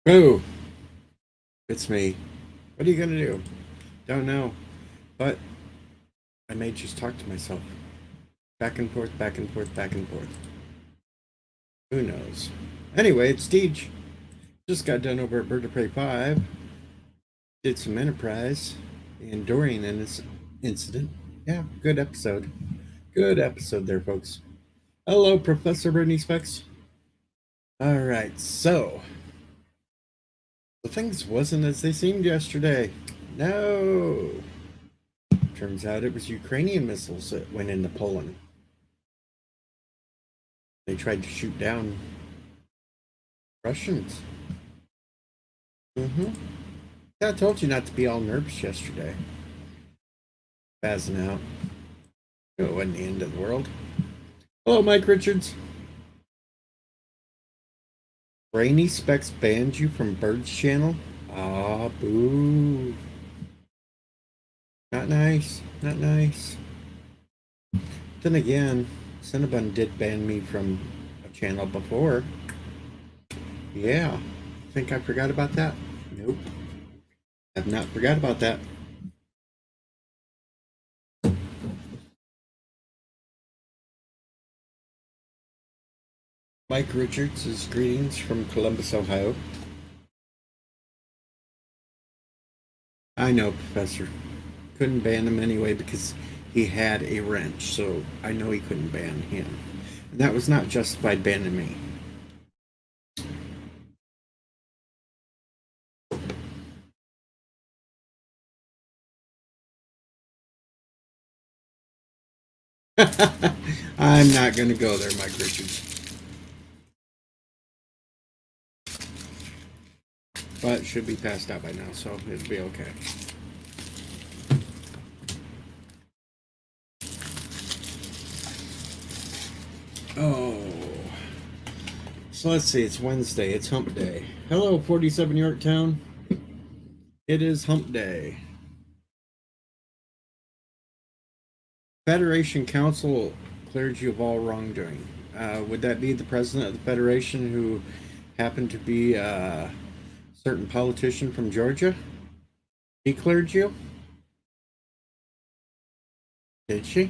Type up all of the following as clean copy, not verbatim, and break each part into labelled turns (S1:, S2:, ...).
S1: Oh, it's me. What are you gonna do? Don't know. But I may just talk to myself. Back and forth, back and forth, back and forth. Who knows? Anyway, it's Deej. Just got done over at Bird of Prey 5. Did some Enterprise. And during an incident. Yeah, good episode. Good episode there, folks. Hello, Professor Brittany Specs. Alright, so the things wasn't as they seemed yesterday. No. Turns out it was Ukrainian missiles that went into Poland. They tried to shoot down Russians. Mm-hmm. Yeah, I told you not to be all nervous yesterday. Passing out. It wasn't the end of the world. Hello, Mike Richards. Brainy Specs banned you from Bird's channel? Ah, boo. Not nice. Not nice. Then again, Cinnabon did ban me from a channel before. Yeah. Think I forgot about that? Nope. I've not forgot about that. Mike Richards is greetings from Columbus, Ohio. I know, Professor. Couldn't ban him anyway because he had a wrench, so I know he couldn't ban him. And that was not justified banning me. I'm not going to go there, Mike Richards. But it should be passed out by now, so it'll be okay. Oh. So let's see, it's Wednesday, it's hump day. Hello, 47 Yorktown. It is hump day. Federation Council cleared you of all wrongdoing. Would that be the president of the Federation who happened to be a certain politician from Georgia? He cleared you? Did she?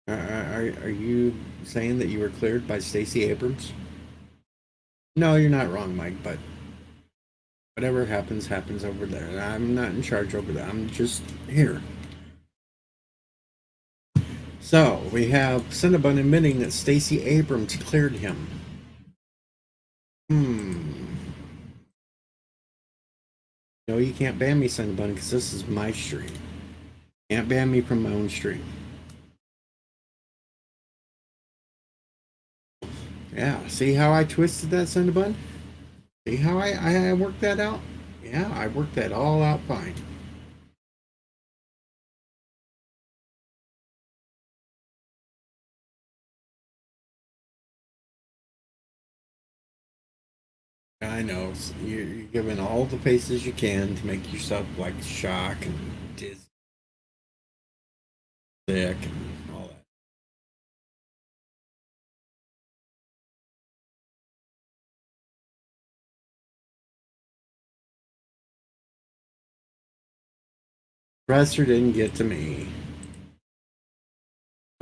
S1: Are you saying that you were cleared by Stacey Abrams? No, you're not wrong, Mike, but whatever happens, happens over there. I'm not in charge over there. I'm just here. So, we have Cinnabon admitting that Stacey Abrams cleared him. No, you can't ban me, Cinnabon, because this is my stream. Can't ban me from my own stream. Yeah, see how I twisted that, Cinnabon? See how I worked that out? Yeah, I worked that all out fine. I know. You're giving all the faces you can to make yourself like shock and dizzy, sick, and all that. Presser didn't get to me.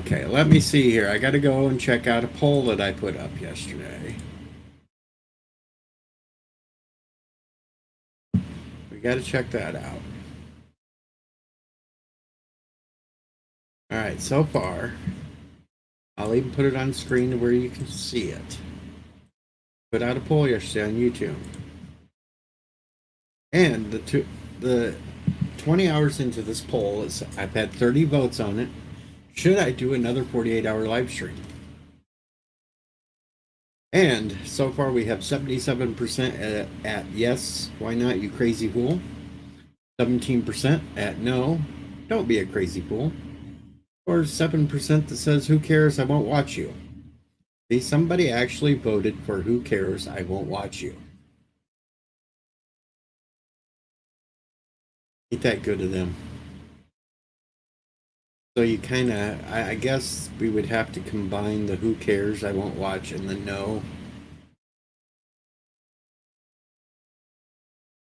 S1: Okay, let me see here. I got to go and check out a poll that I put up yesterday. We got to check that out. All right, so far, I'll even put it on screen where you can see it. Put out a poll yesterday on YouTube. And the 20 hours into this poll, I've had 30 votes on it. Should I do another 48-hour live stream? And so far we have 77% at yes, why not, you crazy fool? 17% at no, don't be a crazy fool. Or 7% that says, who cares, I won't watch you. See, somebody actually voted for who cares, I won't watch you. Ain't that good of them. So you kind of, I guess we would have to combine the who cares, I won't watch, and the no.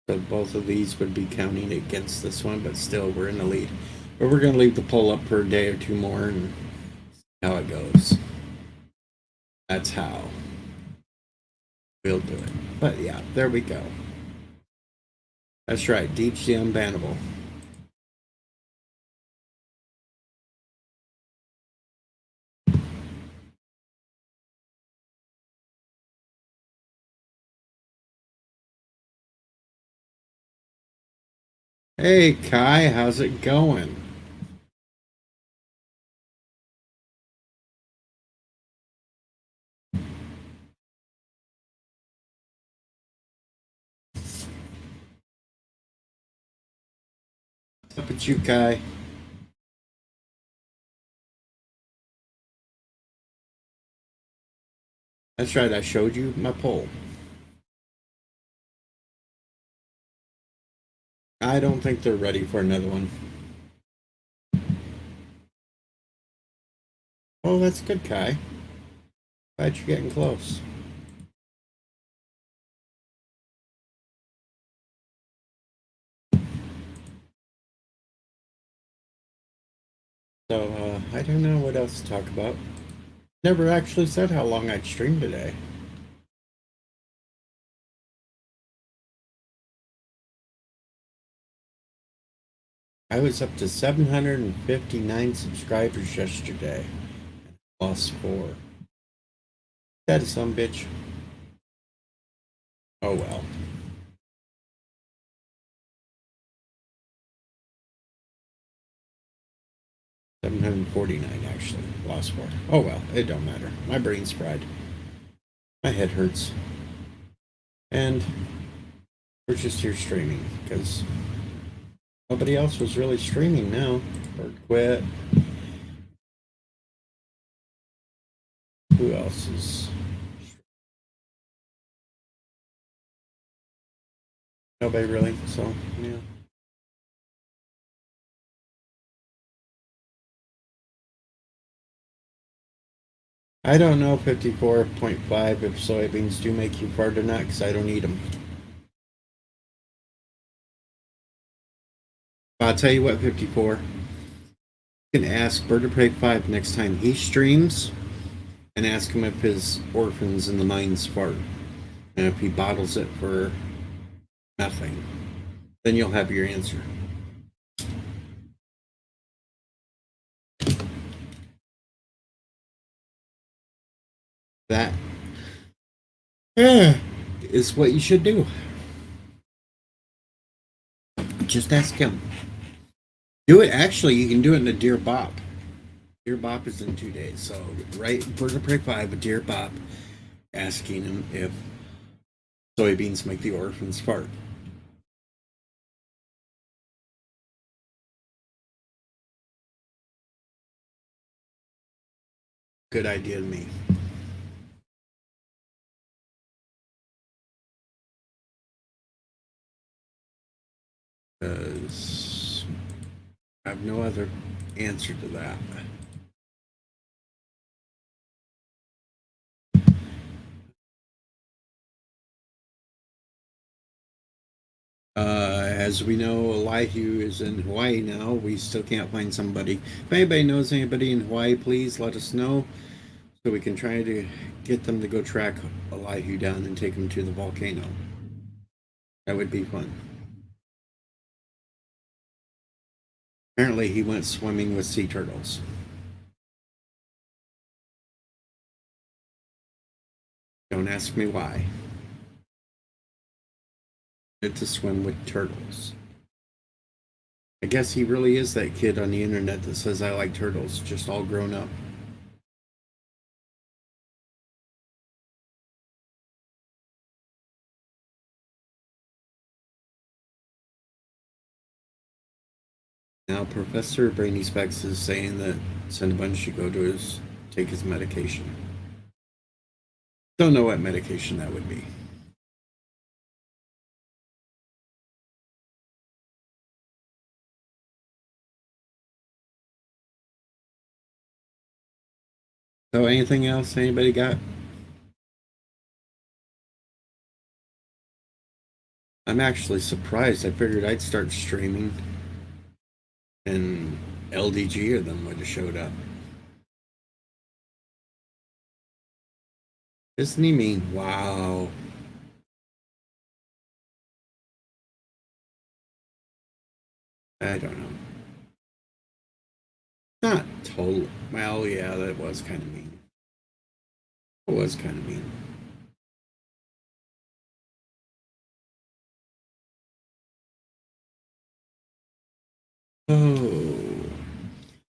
S1: So both of these would be counting against this one, but still we're in the lead. But we're going to leave the poll up for a day or two more and see how it goes. That's how we'll do it. But yeah, there we go. That's right, Deep's the unbannable. Hey Kai, how's it going? What's up with you, Kai? That's right, I showed you my poll. I don't think they're ready for another one. Oh, that's good, Kai. Glad you're getting close. So, I don't know what else to talk about. Never actually said how long I'd stream today. I was up to 759 subscribers yesterday. Lost 4. That is some bitch. Oh well. 749 actually. Lost 4. Oh well, it don't matter. My brain's fried. My head hurts. And we're just here streaming because nobody else was really streaming now. Bird quit. Who else is? Nobody really. So, yeah. I don't know 54.5 if soybeans do make you fart or not because I don't eat them. I'll tell you what, 54. You can ask Bird of Prey 5 next time he streams and ask him if his orphans in the mines fart. And if he bottles it for nothing, then you'll have your answer. That is what you should do. Just ask him. Do it. Actually, you can do it in a Dear Bop. Dear Bop is in 2 days. So, write Bird of Prey 5 a Dear Bop asking him if soybeans make the orphans fart. Good idea to me. Because I have no other answer to that. As we know, Elihu is in Hawaii now. We still can't find somebody. If anybody knows anybody in Hawaii, please let us know so we can try to get them to go track Elihu down and take him to the volcano. That would be fun. Apparently, he went swimming with sea turtles. Don't ask me why. To swim with turtles. I guess he really is that kid on the internet that says I like turtles, just all grown up. Now, Professor Brainy Specs is saying that Cinnabon should go to take his medication. Don't know what medication that would be. So, anything else anybody got? I'm actually surprised. I figured I'd start streaming and LDG of them would have showed up. Isn't he mean? Wow. I don't know. Not total. Well, yeah, that was kind of mean. It was kind of mean. Oh.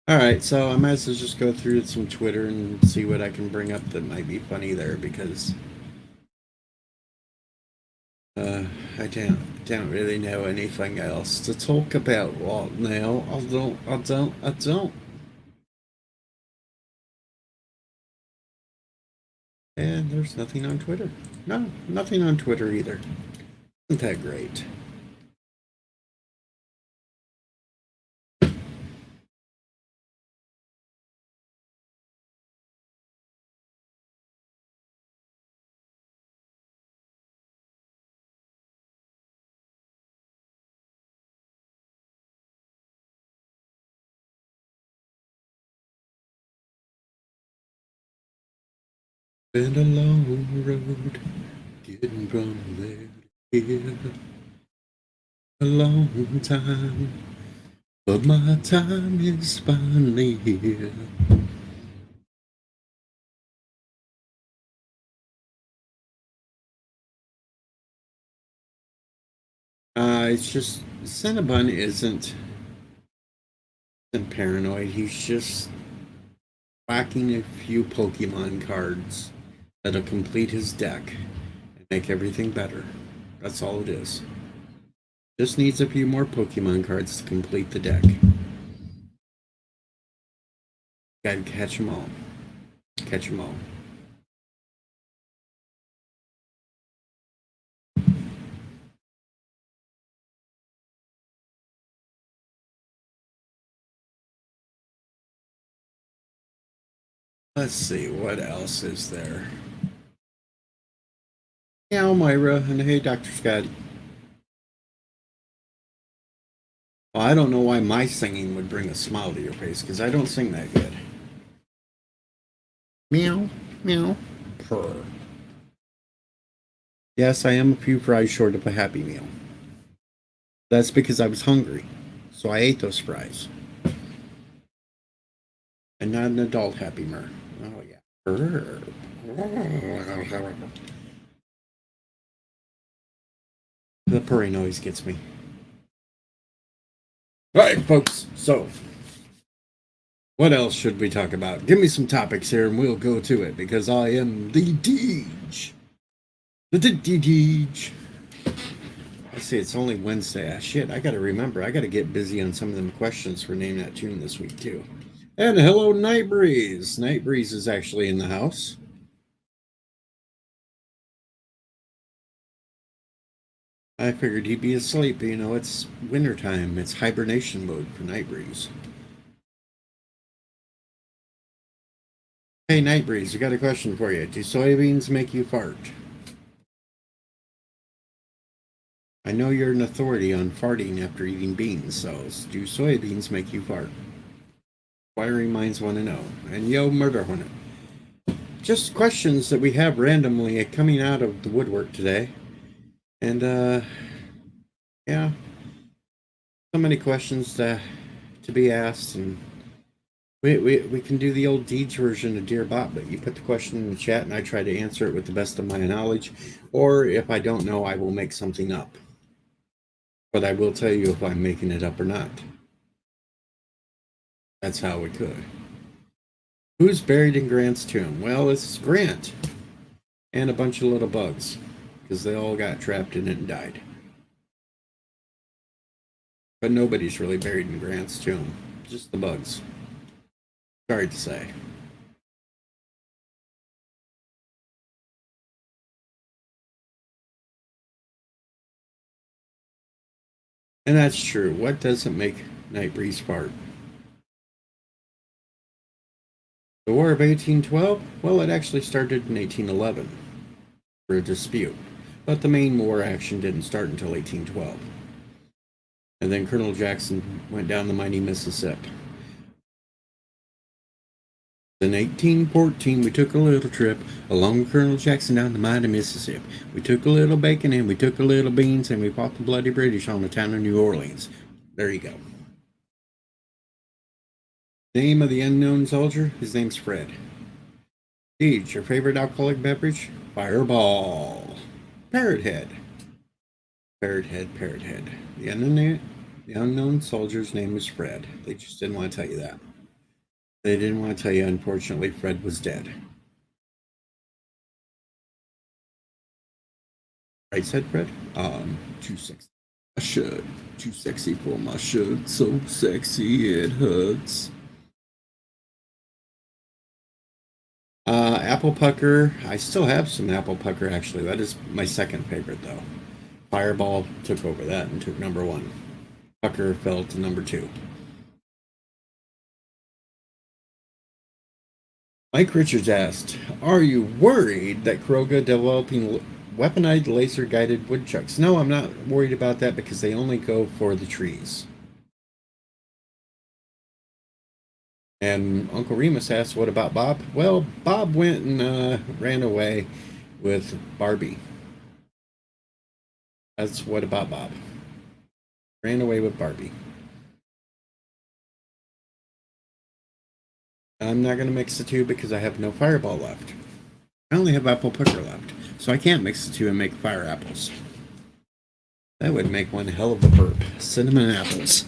S1: All right, so I might as well just go through some Twitter and see what I can bring up that might be funny there because uh, I don't really know anything else to talk about right now. I don't. And there's nothing on Twitter. No, nothing on Twitter either. Isn't that great? Been a long road getting from there to here. A long time, but my time is finally here. It's just Cinnabon isn't paranoid. He's just whacking a few Pokemon cards that'll complete his deck and make everything better. That's all it is. Just needs a few more Pokemon cards to complete the deck. Gotta catch them all. Catch them all. Let's see, what else is there? Yeah, Myra, and hey, Dr. Scott. Well, I don't know why my singing would bring a smile to your face, because I don't sing that good. Meow, meow, purr. Yes, I am a few fries short of a Happy Meal. That's because I was hungry, so I ate those fries. And not an adult Happy Meal. Oh, yeah. Purr. The purring noise gets me. All right, folks, so what else should we talk about? Give me some topics here and we'll go to it because I am the Deej. The Deej. Let's see, it's only Wednesday. Ah, shit, I gotta remember. I gotta get busy on some of them questions for Name That Tune this week, too. And hello, Night Breeze. Night Breeze is actually in the house. I figured he'd be asleep. You know, it's wintertime. It's hibernation mode for Night Breeze. Hey, Night Breeze, I got a question for you. Do soybeans make you fart? I know you're an authority on farting after eating beans, so do soybeans make you fart? Inquiring minds want to know. And yo, Murder Hornet. Just questions that we have randomly coming out of the woodwork today. And, yeah, so many questions to be asked. And we can do the old Deeds version of Dear Bot, but you put the question in the chat and I try to answer it with the best of my knowledge. Or if I don't know, I will make something up. But I will tell you if I'm making it up or not. That's how it could. Who's buried in Grant's tomb? Well, it's Grant and a bunch of little bugs because they all got trapped in it and died. But nobody's really buried in Grant's tomb, just the bugs. Sorry to say. And that's true. What doesn't make Night Breeze fart? The War of 1812? Well, it actually started in 1811 for a dispute. but the main war action didn't start until 1812. And then Colonel Jackson went down the mighty Mississippi. In 1814, we took a little trip along with Colonel Jackson down the mighty Mississippi. We took a little bacon and we took a little beans and we fought the bloody British on the town of New Orleans. There you go. Name of the unknown soldier? His name's Fred. Deej, your favorite alcoholic beverage? Fireball. Parrot head. Parrot head, parrot head. The unknown soldier's name was Fred. They just didn't want to tell you that. They didn't want to tell you, unfortunately, Fred was dead. Right, said Fred? Too sexy. I should. Too sexy for my shirt. So sexy it hurts. Apple pucker. I still have some apple pucker, actually. That is my second favorite, though. Fireball took over that and took number one. Pucker fell to number two. Mike Richards asked, are you worried that Kroga developing weaponized laser-guided woodchucks? No, I'm not worried about that because they only go for the trees. And Uncle Remus asked, what about Bob? Well, Bob went and ran away with Barbie. That's what about Bob. Ran away with Barbie. I'm not going to mix the two because I have no fireball left. I only have apple pucker left, so I can't mix the two and make fire apples. That would make one hell of a burp. Cinnamon apples.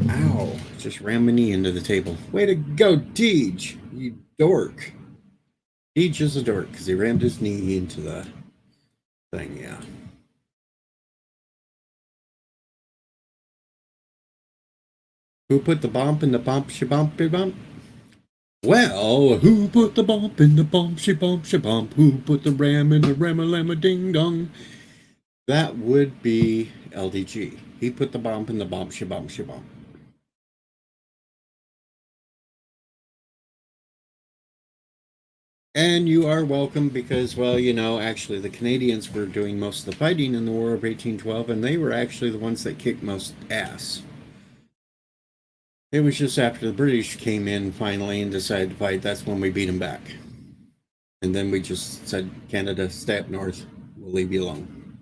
S1: Ow. Just rammed my knee into the table. Way to go, Deej. You dork. Deej is a dork because he rammed his knee into the thing, yeah. Who put the bump in the bump-she-bumpy bump? Well, who put the bump in the bump-she-bump-she-bump? Who put the ram in the ram-a-lam-a-ding-dong? That would be LDG. He put the bump in the bump-she-bump-she-bump. And you are welcome because, well, you know, actually the Canadians were doing most of the fighting in the War of 1812, and they were actually the ones that kicked most ass. It was just after the British came in finally and decided to fight, that's when we beat them back. And then we just said, Canada, stay up north. We'll leave you alone.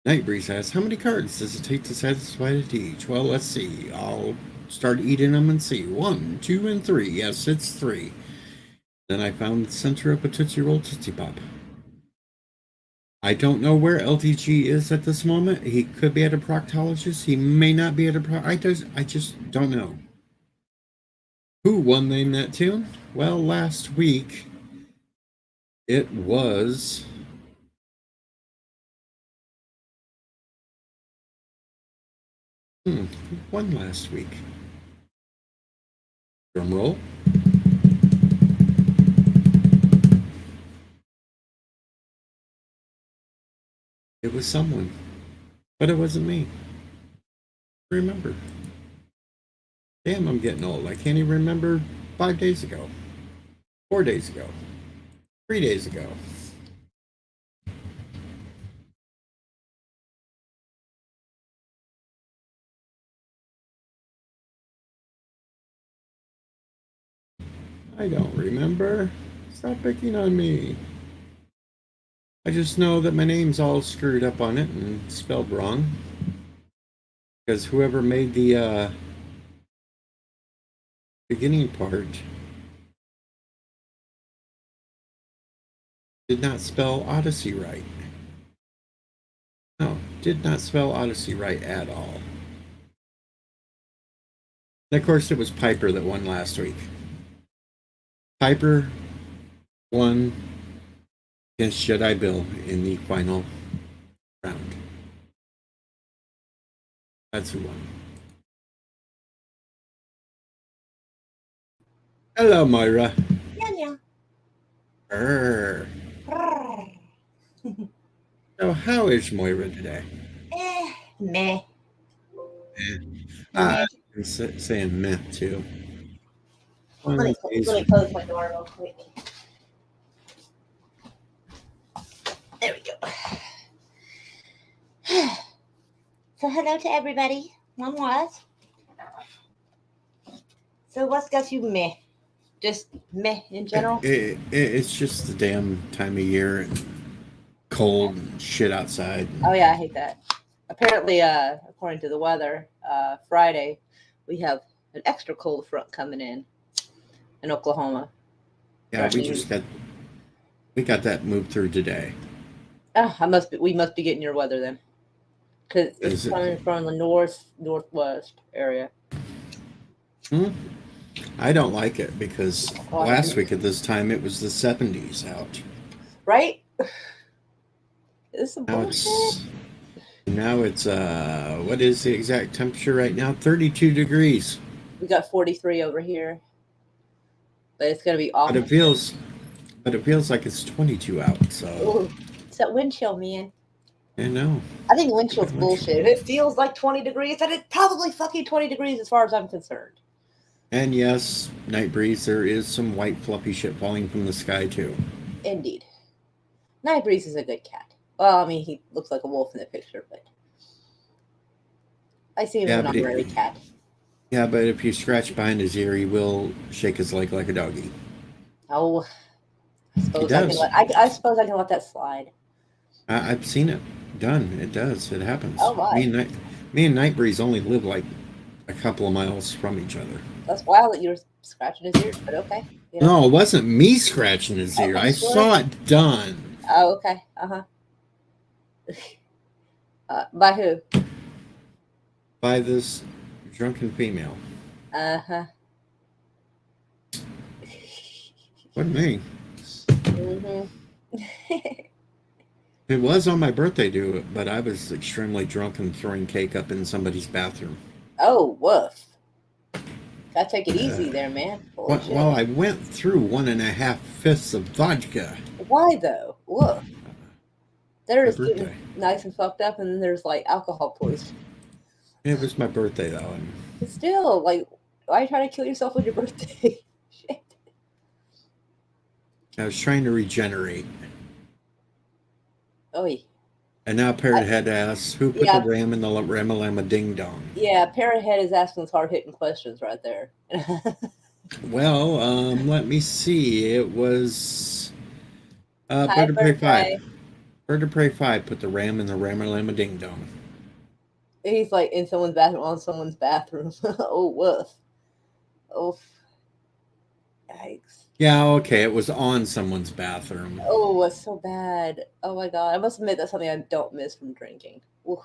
S1: Nightbreeze asks, how many cards does it take to satisfy the Deej? Well, let's see. I'll start eating them and see. 1, 2, and 3. Yes, it's 3. Then I found the center of a Tootsie Roll Tootsie Pop. I don't know where LTG is at this moment. He could be at a proctologist. He may not be at a I just don't know. Who won in that tune? Well, last week it was who won last week? Drum roll. It was someone, but it wasn't me. Remember. Damn, I'm getting old. I can't even remember 5 days ago, 4 days ago, 3 days ago. I don't remember. Stop picking on me. I just know that my name's all screwed up on it and spelled wrong. Because whoever made the beginning part did not spell Odyssey right. No, did not spell Odyssey right at all. And of course, it was Piper that won last week. Piper won against Jedi Bill in the final round. That's who won. Hello, Moira.
S2: Yeah.
S1: So, how is Moira today?
S2: Meh.
S1: I'm saying meh too.
S2: Let me close my door real quick. There we go. So hello to everybody. I'm was. So what's got you meh? Just meh in general?
S1: It's just the damn time of year and cold and shit outside.
S2: Oh yeah, I hate that. Apparently, according to the weather, Friday we have an extra cold front coming in Oklahoma.
S1: Yeah, we got that moved through today.
S2: We must be getting your weather then, because it's coming from the northwest area.
S1: I don't like it because last week at this time it was the 70s out.
S2: Right? It's some bullshit.
S1: Now it's what is the exact temperature right now? 32 degrees.
S2: We got 43 over here, but it's gonna be awful.
S1: But it feels like it's 22 out. So
S2: ooh, it's that wind chill, man.
S1: I know.
S2: I think wind chill's bullshit. If it feels like 20 degrees, then it's probably fucking 20 degrees as far as I'm concerned.
S1: And yes, night breeze, there is some white fluffy shit falling from the sky too.
S2: Indeed. Night breeze is a good cat. Well, I mean, he looks like a wolf in the picture, but I see him as an honorary cat.
S1: Yeah, but if you scratch behind his ear, he will shake his leg like a doggy.
S2: Oh, I suppose I can let that slide.
S1: I've seen it done. It does. It happens.
S2: Oh, my.
S1: Me and Nightbreeze only live like a couple of miles from each other.
S2: That's wild that you were scratching his ear, but okay.
S1: You know. No, it wasn't me scratching his ear. I saw it done.
S2: Oh, okay. By who?
S1: By this drunken female. Wasn't me. It was on my birthday, but I was extremely drunk and throwing cake up in somebody's bathroom.
S2: Oh, woof. Gotta take it easy there, man.
S1: Well, I went through 1.5 fifths of vodka.
S2: Why though? Woof. There's getting nice and fucked up, and then there's like alcohol poisoning.
S1: It was my birthday though.
S2: But still, like, why are you trying to kill yourself on your birthday? Shit.
S1: I was trying to regenerate.
S2: Oh.
S1: And now Parrot Head asks, who put the ram in the Ramalama Ding Dong?
S2: Yeah, Parrot Head is asking those hard-hitting questions right there.
S1: Well, let me see. It was Bird to Prey 5. Bird to Prey 5 put the ram in the Ramalama Ding Dong.
S2: He's like in someone's bathroom, on someone's bathroom. Oh, woof. Oh. Yikes.
S1: Yeah, okay, it was on someone's bathroom.
S2: Oh, it's so bad. Oh my god, I must admit that's something I don't miss from drinking. Oof.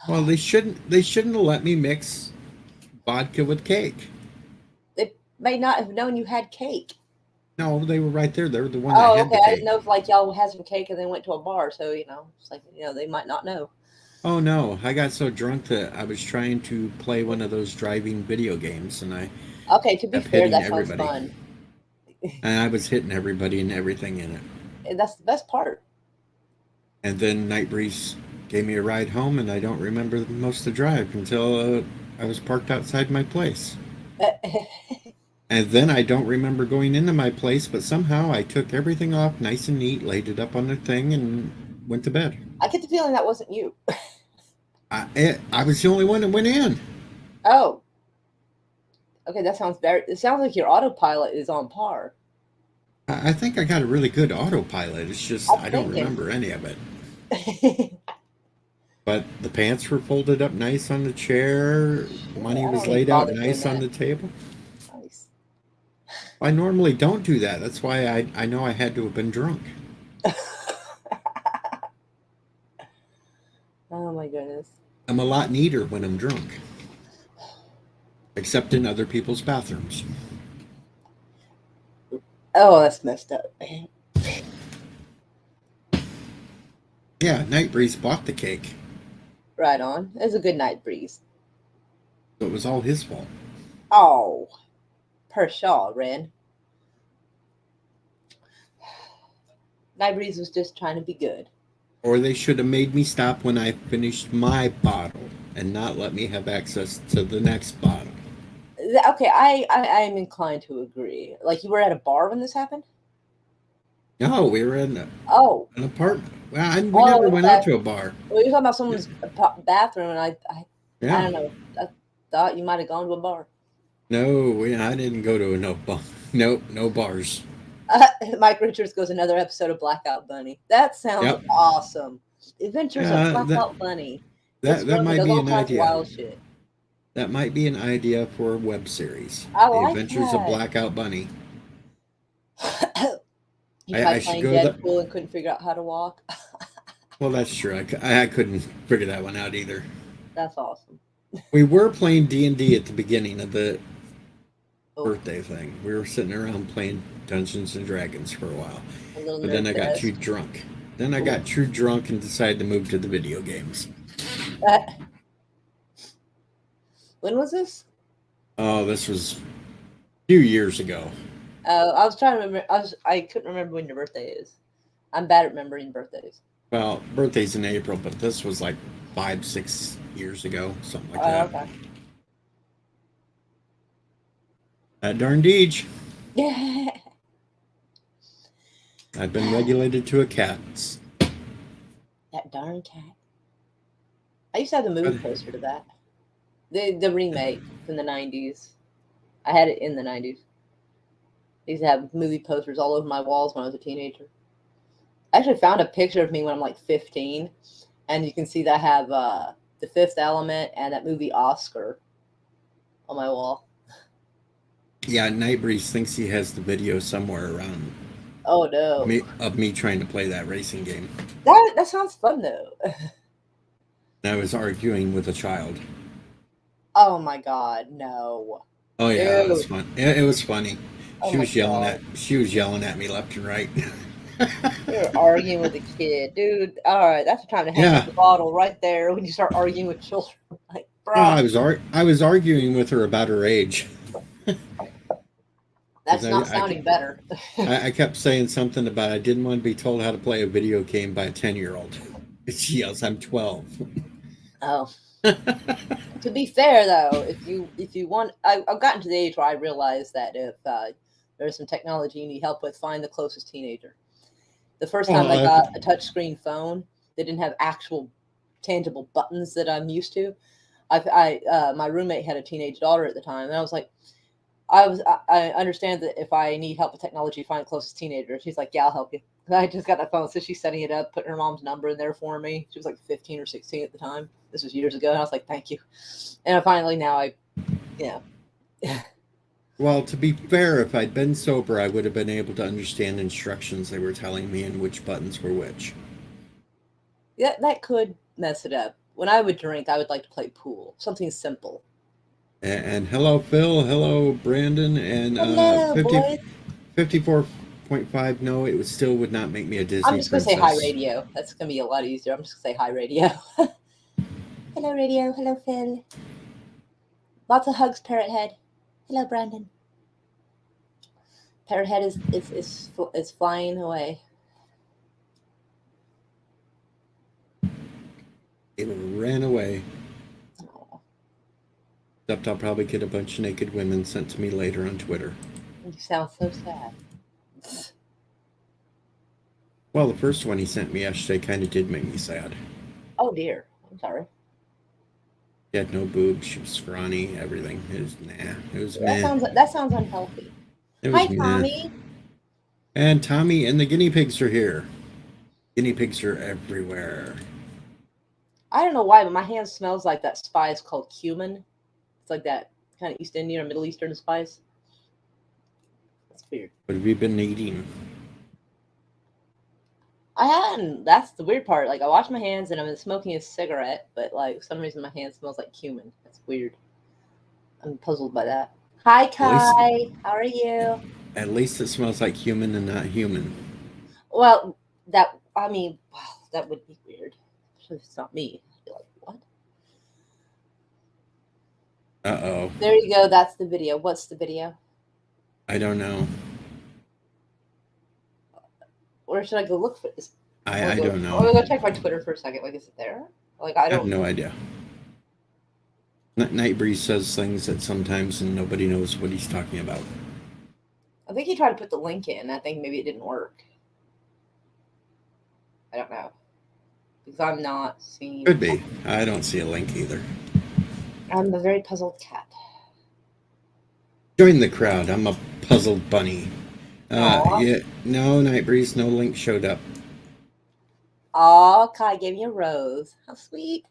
S1: Well, they shouldn't have let me mix vodka with cake.
S2: They may not have known you had cake.
S1: No, they were right there. They were the one that had the cake.
S2: I didn't know if like y'all had some cake and then went to a bar, so it's like they might not know.
S1: Oh no, I got so drunk that I was trying to play one of those driving video games, and I.
S2: Okay, to be fair, that sounds fun.
S1: And I was hitting everybody and everything in it.
S2: And that's the best part.
S1: And then Night Breeze gave me a ride home, and I don't remember most of the drive until I was parked outside my place. And then I don't remember going into my place, but somehow I took everything off nice and neat, laid it up on the thing, and went to bed.
S2: I get the feeling that wasn't you.
S1: I was the only one that went in.
S2: Oh. Okay, it sounds like your autopilot is on par.
S1: I think I got a really good autopilot. It's just I don't remember any of it. But the pants were folded up nice on the chair. Money was laid out nice on the table. Nice. I normally don't do that. That's why I know I had to have been drunk.
S2: Oh my goodness.
S1: I'm a lot neater when I'm drunk. Except in other people's bathrooms.
S2: Oh, that's messed up, man.
S1: Yeah, Night Breeze bought the cake.
S2: Right on. It was a good Night Breeze.
S1: So it was all his fault.
S2: Oh. Per shawl, Ren. Night Breeze was just trying to be good.
S1: Or they should have made me stop when I finished my bottle and not let me have access to the next bottle.
S2: Okay, I'm inclined to agree. Like you were at a bar when this happened.
S1: No, we were in
S2: Oh,
S1: an apartment. Well, we
S2: oh,
S1: never went out
S2: okay.
S1: to a bar.
S2: Well, you're talking about someone's bathroom, and I
S1: Yeah.
S2: don't know. I thought you might have gone to a bar.
S1: No, I didn't go to a no bar. Nope, no bars.
S2: Mike Richards goes another episode of Blackout Bunny. That sounds
S1: Yep.
S2: awesome. Adventures of
S1: That
S2: Blackout Bunny. Gets
S1: that
S2: drunk and
S1: might
S2: does
S1: be
S2: all
S1: an
S2: kinds of
S1: idea.
S2: wild shit.
S1: That might be an idea for a web series.
S2: I
S1: The
S2: like
S1: Adventures of
S2: that.
S1: Blackout Bunny.
S2: He
S1: I
S2: tried
S1: should
S2: playing
S1: go that.
S2: Deadpool and couldn't figure out how to walk.
S1: Well, that's true. I couldn't figure that one out either.
S2: That's awesome.
S1: We were playing D&D at the beginning of the
S2: Oh,
S1: birthday thing. We were sitting around playing Dungeons and Dragons for a while.
S2: a little
S1: But then I got too
S2: nerd
S1: drunk. Then I
S2: Ooh.
S1: got too drunk and decided to move to the video games.
S2: When was this?
S1: Oh, this was a few years ago.
S2: I was trying to remember. I couldn't remember when your birthday is. I'm bad at remembering birthdays.
S1: Well, birthday's in April, but this was like 5, 6 years ago, something like that.
S2: Okay.
S1: That darn Deej.
S2: Yeah.
S1: I've been regulated to a cat.
S2: That darn cat. I used to have the movie poster to that. The remake from the 90s. I had it in the 90s. I used to have movie posters all over my walls when I was a teenager. I actually found a picture of me when I'm like 15, and you can see that I have The Fifth Element and that movie Oscar on my wall.
S1: Yeah, Nightbreeze thinks he has the video somewhere around
S2: Oh no.
S1: me trying to play that racing game.
S2: That sounds fun though.
S1: I was arguing with a child.
S2: Oh my god, no.
S1: Oh yeah, it was
S2: Ew.
S1: fun. It was funny.
S2: Oh
S1: She
S2: my
S1: was yelling
S2: god.
S1: at me left and right.
S2: You're arguing with a kid, dude. All right, that's the time to hang
S1: Yeah.
S2: up the bottle right there when you start arguing with children. Like, bro,
S1: Oh, I was arguing with her about her age.
S2: that's
S1: I-
S2: not
S1: I-
S2: sounding better.
S1: I kept saying something about I didn't want to be told how to play a video game by a 10-year-old. She yells, I'm 12.
S2: Oh. To be fair, though, if you want, I've gotten to the age where I realize that if there's some technology you need help with, find the closest teenager. The first time I got a touchscreen phone that didn't have actual tangible buttons that I'm used to, my roommate had a teenage daughter at the time, and I was like, I understand that if I need help with technology, find the closest teenager. She's like, yeah, I'll help you. I just got that phone, so she's setting it up, putting her mom's number in there for me. She was like 15 or 16 at the time. This was years ago, and I was like, thank you. And finally, now yeah.
S1: Well, to be fair, if I'd been sober, I would have been able to understand instructions they were telling me and which buttons were which.
S2: Yeah, that could mess it up. When I would drink, I would like to play pool, something simple.
S1: And hello, Phil. Hello, Brandon. And
S2: Hello,
S1: 50,
S2: boys.
S1: 54.5. No, it still would not make me a Disney
S2: I'm just going to
S1: princess.
S2: say hi, radio. That's going to be a lot easier. I'm just going to say hi, radio. Hello, radio. Hello, Phil. Lots of hugs, Parrot Head. Hello, Brandon. Parrot Head is flying away.
S1: It ran away. Except I'll probably get a bunch of naked women sent to me later on Twitter.
S2: You sound so sad.
S1: Well, the first one he sent me yesterday kind of did make me sad.
S2: Oh dear. I'm sorry.
S1: She had no boobs. She was scrawny. Everything. It was nah. It was meh.
S2: That sounds unhealthy.
S1: It was
S2: Hi,
S1: meh.
S2: Tommy.
S1: And Tommy and the guinea pigs are here. Guinea pigs are everywhere.
S2: I don't know why, but my hand smells like that spice called cumin. It's like that kind of East Indian or Middle Eastern spice. That's weird.
S1: What have you been eating?
S2: I hadn't. That's the weird part. Like, I wash my hands and I'm smoking a cigarette, but like for some reason my hand smells like cumin. That's weird. I'm puzzled by that. Hi, Kai. How are you?
S1: At least it smells like human and not human.
S2: Well, that would be weird. Especially if it's not me. I'd be like, what?
S1: Uh-oh.
S2: There you go. That's the video. What's the video?
S1: I don't know.
S2: Where should I go look for this?
S1: I don't know.
S2: I'm gonna go check my Twitter for a second. Like, is it there? Like, I
S1: I have
S2: don't.
S1: no idea. Nightbreeze says things that sometimes and nobody knows what he's talking about.
S2: I think he tried to put the link in. I think maybe it didn't work. I don't know because I'm not seeing.
S1: Could be. I don't see a link either.
S2: I'm a very puzzled cat.
S1: Join the crowd. I'm a puzzled bunny.
S2: Aw.
S1: Yeah, no, Nightbreeze, no link showed up.
S2: Aw, Kai gave me a rose. How sweet.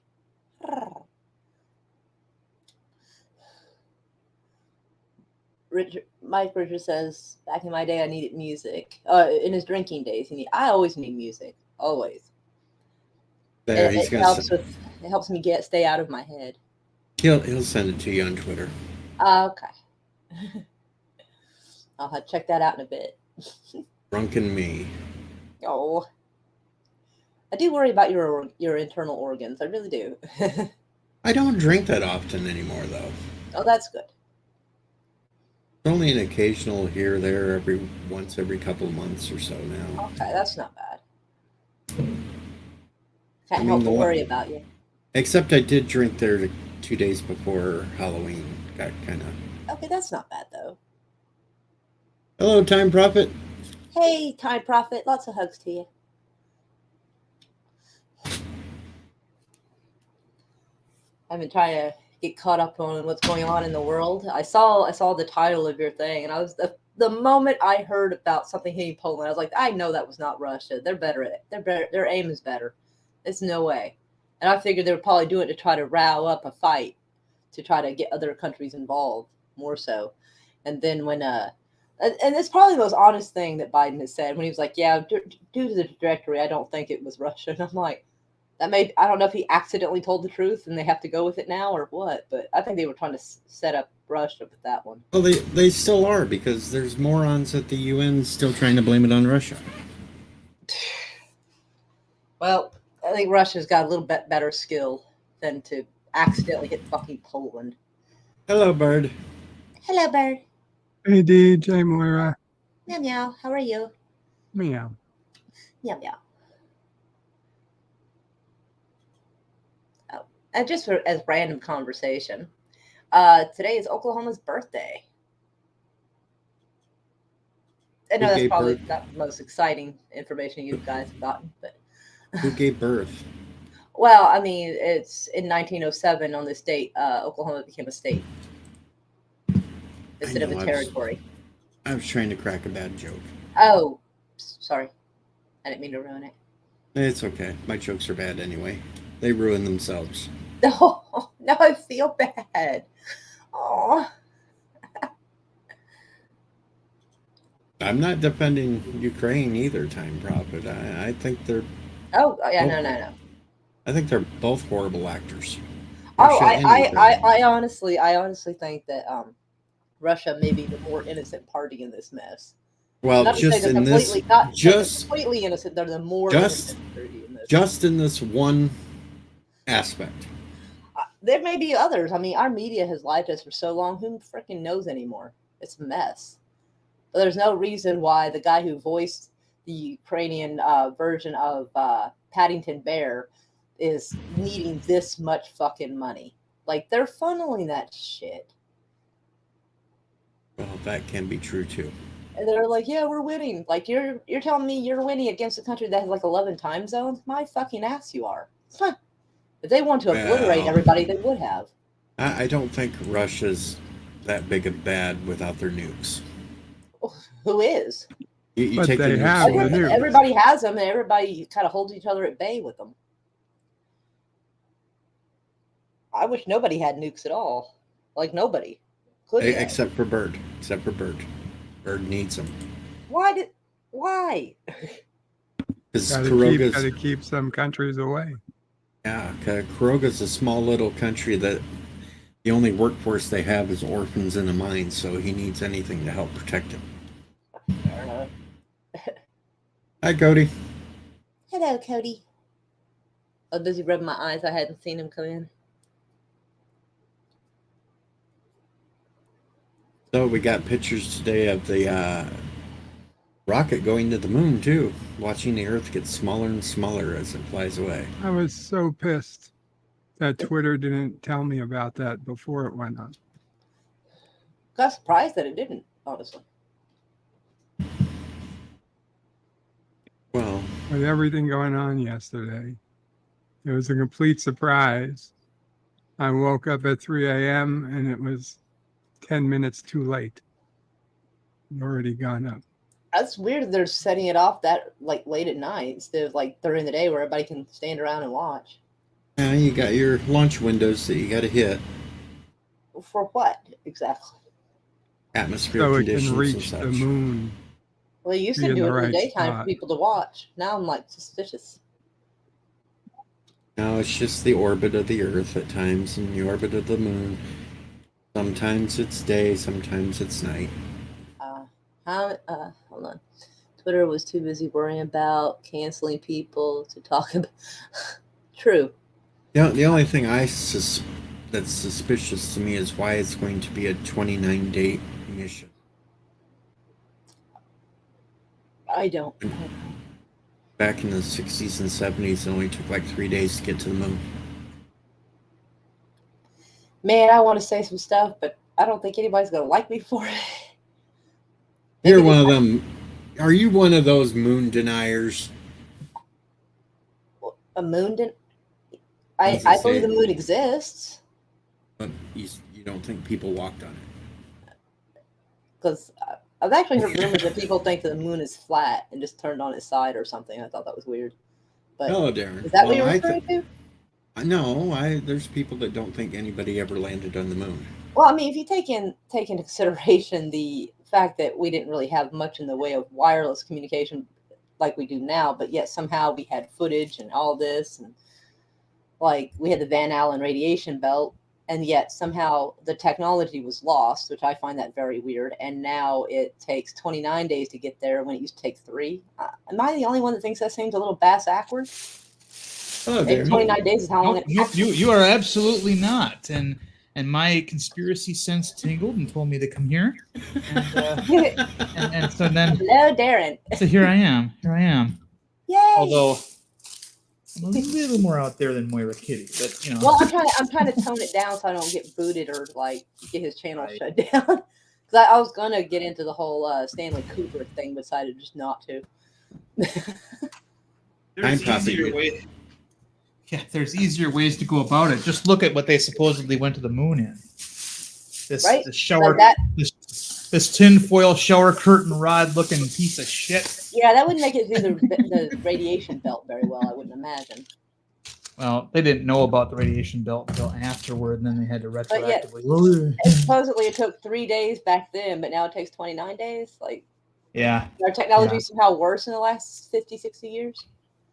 S2: Mike Bridger says, back in my day, I needed music. In his drinking days, I always need music. Always.
S1: There,
S2: It helps with. It helps me stay out of my head.
S1: He'll send it to you on Twitter.
S2: Okay. I'll have to check that out in a bit.
S1: Drunken me.
S2: Oh, I do worry about your internal organs. I really do.
S1: I don't drink that often anymore, though.
S2: Oh, that's good.
S1: Only an occasional here or there, every couple of months or so now.
S2: Okay, that's not bad. Can't help but worry about you.
S1: Except I did drink there 2 days before Halloween. Got kind of.
S2: Okay, that's not bad though.
S1: Hello, Time Prophet.
S2: Hey, Time Prophet. Lots of hugs to you. I've been trying to get caught up on what's going on in the world. I saw the title of your thing, and I was the moment I heard about something hitting Poland, I was like, I know that was not Russia. They're better at it. They're better. Their aim is better. It's no way. And I figured they were probably doing it to try to rile up a fight, to try to get other countries involved more so. And then when and it's probably the most honest thing that Biden has said when he was like, yeah, due to the trajectory, I don't think it was Russia. And I'm like, I don't know if he accidentally told the truth and they have to go with it now or what, but I think they were trying to set up Russia with that one.
S1: Well, they still are, because there's morons at the UN still trying to blame it on Russia.
S2: Well, I think Russia's got a little bit better skill than to accidentally hit fucking Poland.
S1: Hello, Bird.
S2: Hello, Bird.
S3: Hey, DJ Moira.
S2: Meow meow. How are you?
S3: Meow.
S2: Meow meow. Oh, and just as random conversation, today is Oklahoma's birthday. I know that's probably not the most exciting information you guys have gotten, but
S1: who gave birth?
S2: Well, I mean, it's in 1907 on this date, Oklahoma became a state instead of a territory.
S1: I was trying to crack a bad joke.
S2: Oh, sorry. I didn't mean to ruin it.
S1: It's okay. My jokes are bad anyway. They ruin themselves.
S2: Oh, no, I feel bad. Oh.
S1: I'm not defending Ukraine either, Time Prophet. I think they're...
S2: Oh, yeah, no.
S1: I think they're both horrible actors.
S2: I honestly think that Russia may be the more innocent party in this mess.
S1: Well, not just in this, just
S2: completely innocent. They're the more innocent party in this.
S1: Just in this one aspect.
S2: There may be others. I mean, our media has lied to us for so long. Who freaking knows anymore? It's a mess. But there's no reason why the guy who voiced the Ukrainian version of Paddington Bear is needing this much fucking money. Like, they're funneling that shit.
S1: Well, that can be true too.
S2: And they're like, yeah, we're winning. Like, you're telling me you're winning against a country that has like 11 time zones? My fucking ass you are. Huh. If they want to obliterate everybody, they would have.
S1: I don't think Russia's that big of bad without their nukes.
S2: Who is?
S1: You take the nukes.
S2: Everybody has them, and everybody kind of holds each other at bay with them. I wish nobody had nukes at all. Like, nobody.
S1: Except for Bird. Except for Bird. Bird needs them.
S2: Why?
S1: Because
S3: Kuroga's got to keep some countries away.
S1: Yeah, Kuroga's a small little country that the only workforce they have is orphans in a mine, so he needs anything to help protect him.
S2: Fair enough.
S1: Hi, Cody.
S2: Hello, Cody. I was busy rubbing my eyes. I hadn't seen him come in.
S1: So we got pictures today of the rocket going to the moon, too. Watching the Earth get smaller and smaller as it flies away.
S3: I was so pissed. that Twitter didn't tell me about that before it went up.
S2: Got surprised that it didn't, honestly.
S1: Well,
S3: With everything going on yesterday, it was a complete surprise. I woke up at 3 a.m. and it was 10 minutes too late. It already gone up.
S2: That's weird. They're setting it off that like late at night instead of like during the day where everybody can stand around and watch.
S1: now you got your launch windows that you got to hit.
S2: For what exactly?
S1: Atmosphere
S3: So it
S1: conditions
S3: can
S1: and
S3: reach
S1: such.
S3: the moon.
S2: Well, they used
S3: Be
S2: to
S3: in
S2: do
S3: the
S2: it in the
S3: right
S2: daytime for
S3: spot.
S2: people to watch. Now I'm like suspicious.
S1: No, it's just the orbit of the Earth at times and the orbit of the moon. Sometimes it's day, sometimes it's night.
S2: Hold on. Twitter was too busy worrying about canceling people to talk about. True.
S1: The only thing that's suspicious to me is why it's going to be a 29-day mission.
S2: I don't.
S1: Back in the 60s and 70s, it only took like 3 days to get to the moon.
S2: Man, I want to say some stuff, but I don't think anybody's gonna like me for it.
S1: You're one of them. Are you one of those moon deniers?
S2: A moon didn't.
S1: Does it
S2: I believe
S1: say-
S2: the moon exists
S1: But you don't think people walked on it?
S2: because I've actually heard rumors that people think that the moon is flat and just turned on its side or something. I thought that was weird. But
S1: Hello, Darren.
S2: is that what
S1: Well,
S2: you're referring to?
S1: No, there's people that don't think anybody ever landed on the moon.
S2: Well, I mean, if you take into consideration the fact that we didn't really have much in the way of wireless communication like we do now, but yet somehow we had footage and all this, and like we had the Van Allen radiation belt, and yet somehow the technology was lost, which I find that very weird. And now it takes 29 days to get there when it used to take 3. Am I the only one that thinks that seems a little bass-ackwards?
S1: Hello,
S2: Maybe
S1: Darren.
S2: 29 days is how long
S4: Nope,
S2: it
S4: nope, you are absolutely not. And my conspiracy sense tingled and told me to come here. And so then
S2: Hello, Darren.
S4: so here I am.
S2: Yay!
S4: Although I'm a little more out there than Moira Kitty, but you know.
S2: Well, I'm trying to tone it down so I don't get booted or like get his channel shut down. Because I was gonna get into the whole Stanley Kubrick thing, but decided just not to.
S1: I'm probably
S4: ways. Yeah, there's easier ways to go about it. Just look at what they supposedly went to the moon in.
S2: Right?
S4: This shower,
S2: Like that.
S4: this tinfoil shower curtain rod looking piece of shit.
S2: Yeah, that wouldn't make it through the radiation belt very well, I wouldn't imagine.
S4: Well, they didn't know about the radiation belt until afterward, and then they had to
S2: But yet,
S4: retroactively.
S2: and supposedly it took 3 days back then, but now it takes 29 days. Like,
S4: Yeah,
S2: our technology is somehow worse in the last 50, 60 years.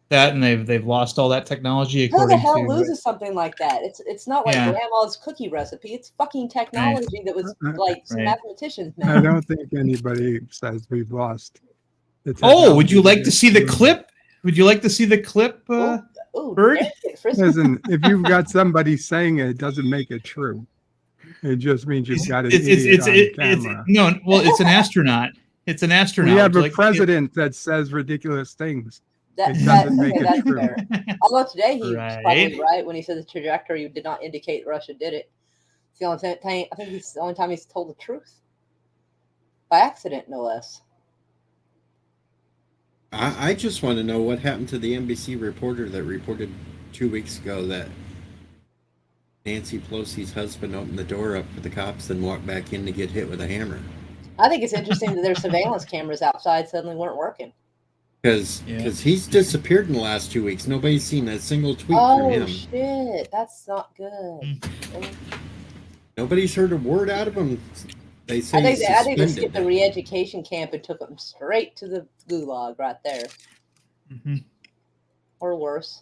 S4: that and they've lost all that technology.
S2: Who the
S4: According
S2: hell
S4: to
S2: loses something like that? It's not like
S4: Yeah.
S2: grandma's cookie recipe. It's fucking technology that was like some
S4: Right.
S2: mathematicians
S3: I
S2: made.
S3: don't think anybody says we've lost. The
S4: Oh, would you like to
S3: technology.
S4: see the clip? Would you like to see the clip,
S2: Ooh,
S4: Bird?
S2: Darren's getting frisky.
S3: Doesn't, if you've got somebody saying it, it doesn't make it true. It just means you've got an idiot on camera.
S4: no. Well, it's an astronaut. It's an astronaut.
S3: We have
S4: Would you
S3: a
S4: like to see it?
S3: president that says ridiculous things.
S2: That,
S3: It
S2: that,
S3: doesn't make
S2: okay,
S3: it
S2: that's
S3: true.
S2: fair. Although today he was
S4: Right.
S2: probably right when he said the trajectory did not indicate Russia did it. It's the only time, I think it's the only time he's told the truth. By accident, no less.
S1: I just want to know what happened to the NBC reporter that reported 2 weeks ago that Nancy Pelosi's husband opened the door up for the cops, then walked back in to get hit with a hammer.
S2: I think it's interesting that their surveillance cameras outside suddenly weren't working.
S1: Because he's disappeared in the last 2 weeks. Nobody's seen a single tweet from
S2: Oh,
S1: him.
S2: shit. That's not good.
S1: Nobody's heard a word out of him. They say
S2: I think
S1: he's
S2: they
S1: suspended.
S2: skipped the re-education camp and took them straight to the gulag right there.
S4: Mhm.
S2: Or worse.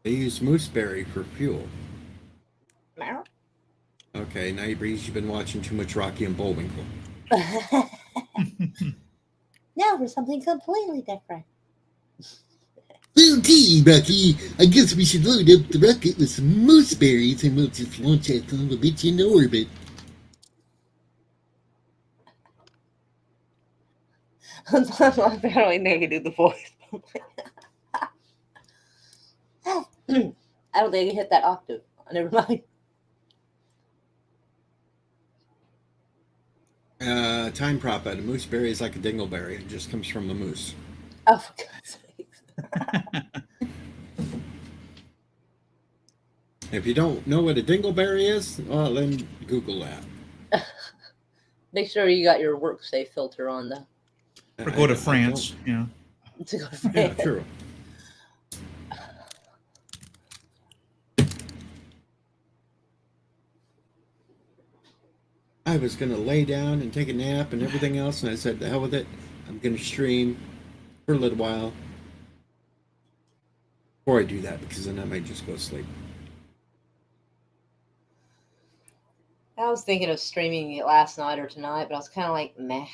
S1: They use mooseberry for fuel.
S2: Meow.
S1: Okay, now you've been watching too much Rocky and Bullwinkle.
S2: Now for something completely different.
S5: Well, gee, Rocky, I guess we should load up the rocket with some mooseberries and we'll just launch that son of a bitch into orbit.
S2: Apparently, they can do the voice. I don't think I hit that octave. Never mind.
S1: Time prophet. A mooseberry is like a dingleberry. It just comes from a moose.
S2: Oh, for God's sakes.
S1: If you don't know what a dingleberry is, well, then Google that.
S2: Make sure you got your work safe filter on, though.
S4: Or go to France. Yeah.
S2: To go to
S1: Yeah,
S2: France.
S1: true. I was going to lay down and take a nap and everything else, and I said, the hell with it. I'm going to stream for a little while before I do that, because then I might just go to sleep.
S2: I was thinking of streaming it last night or tonight, but I was kind of like, meh.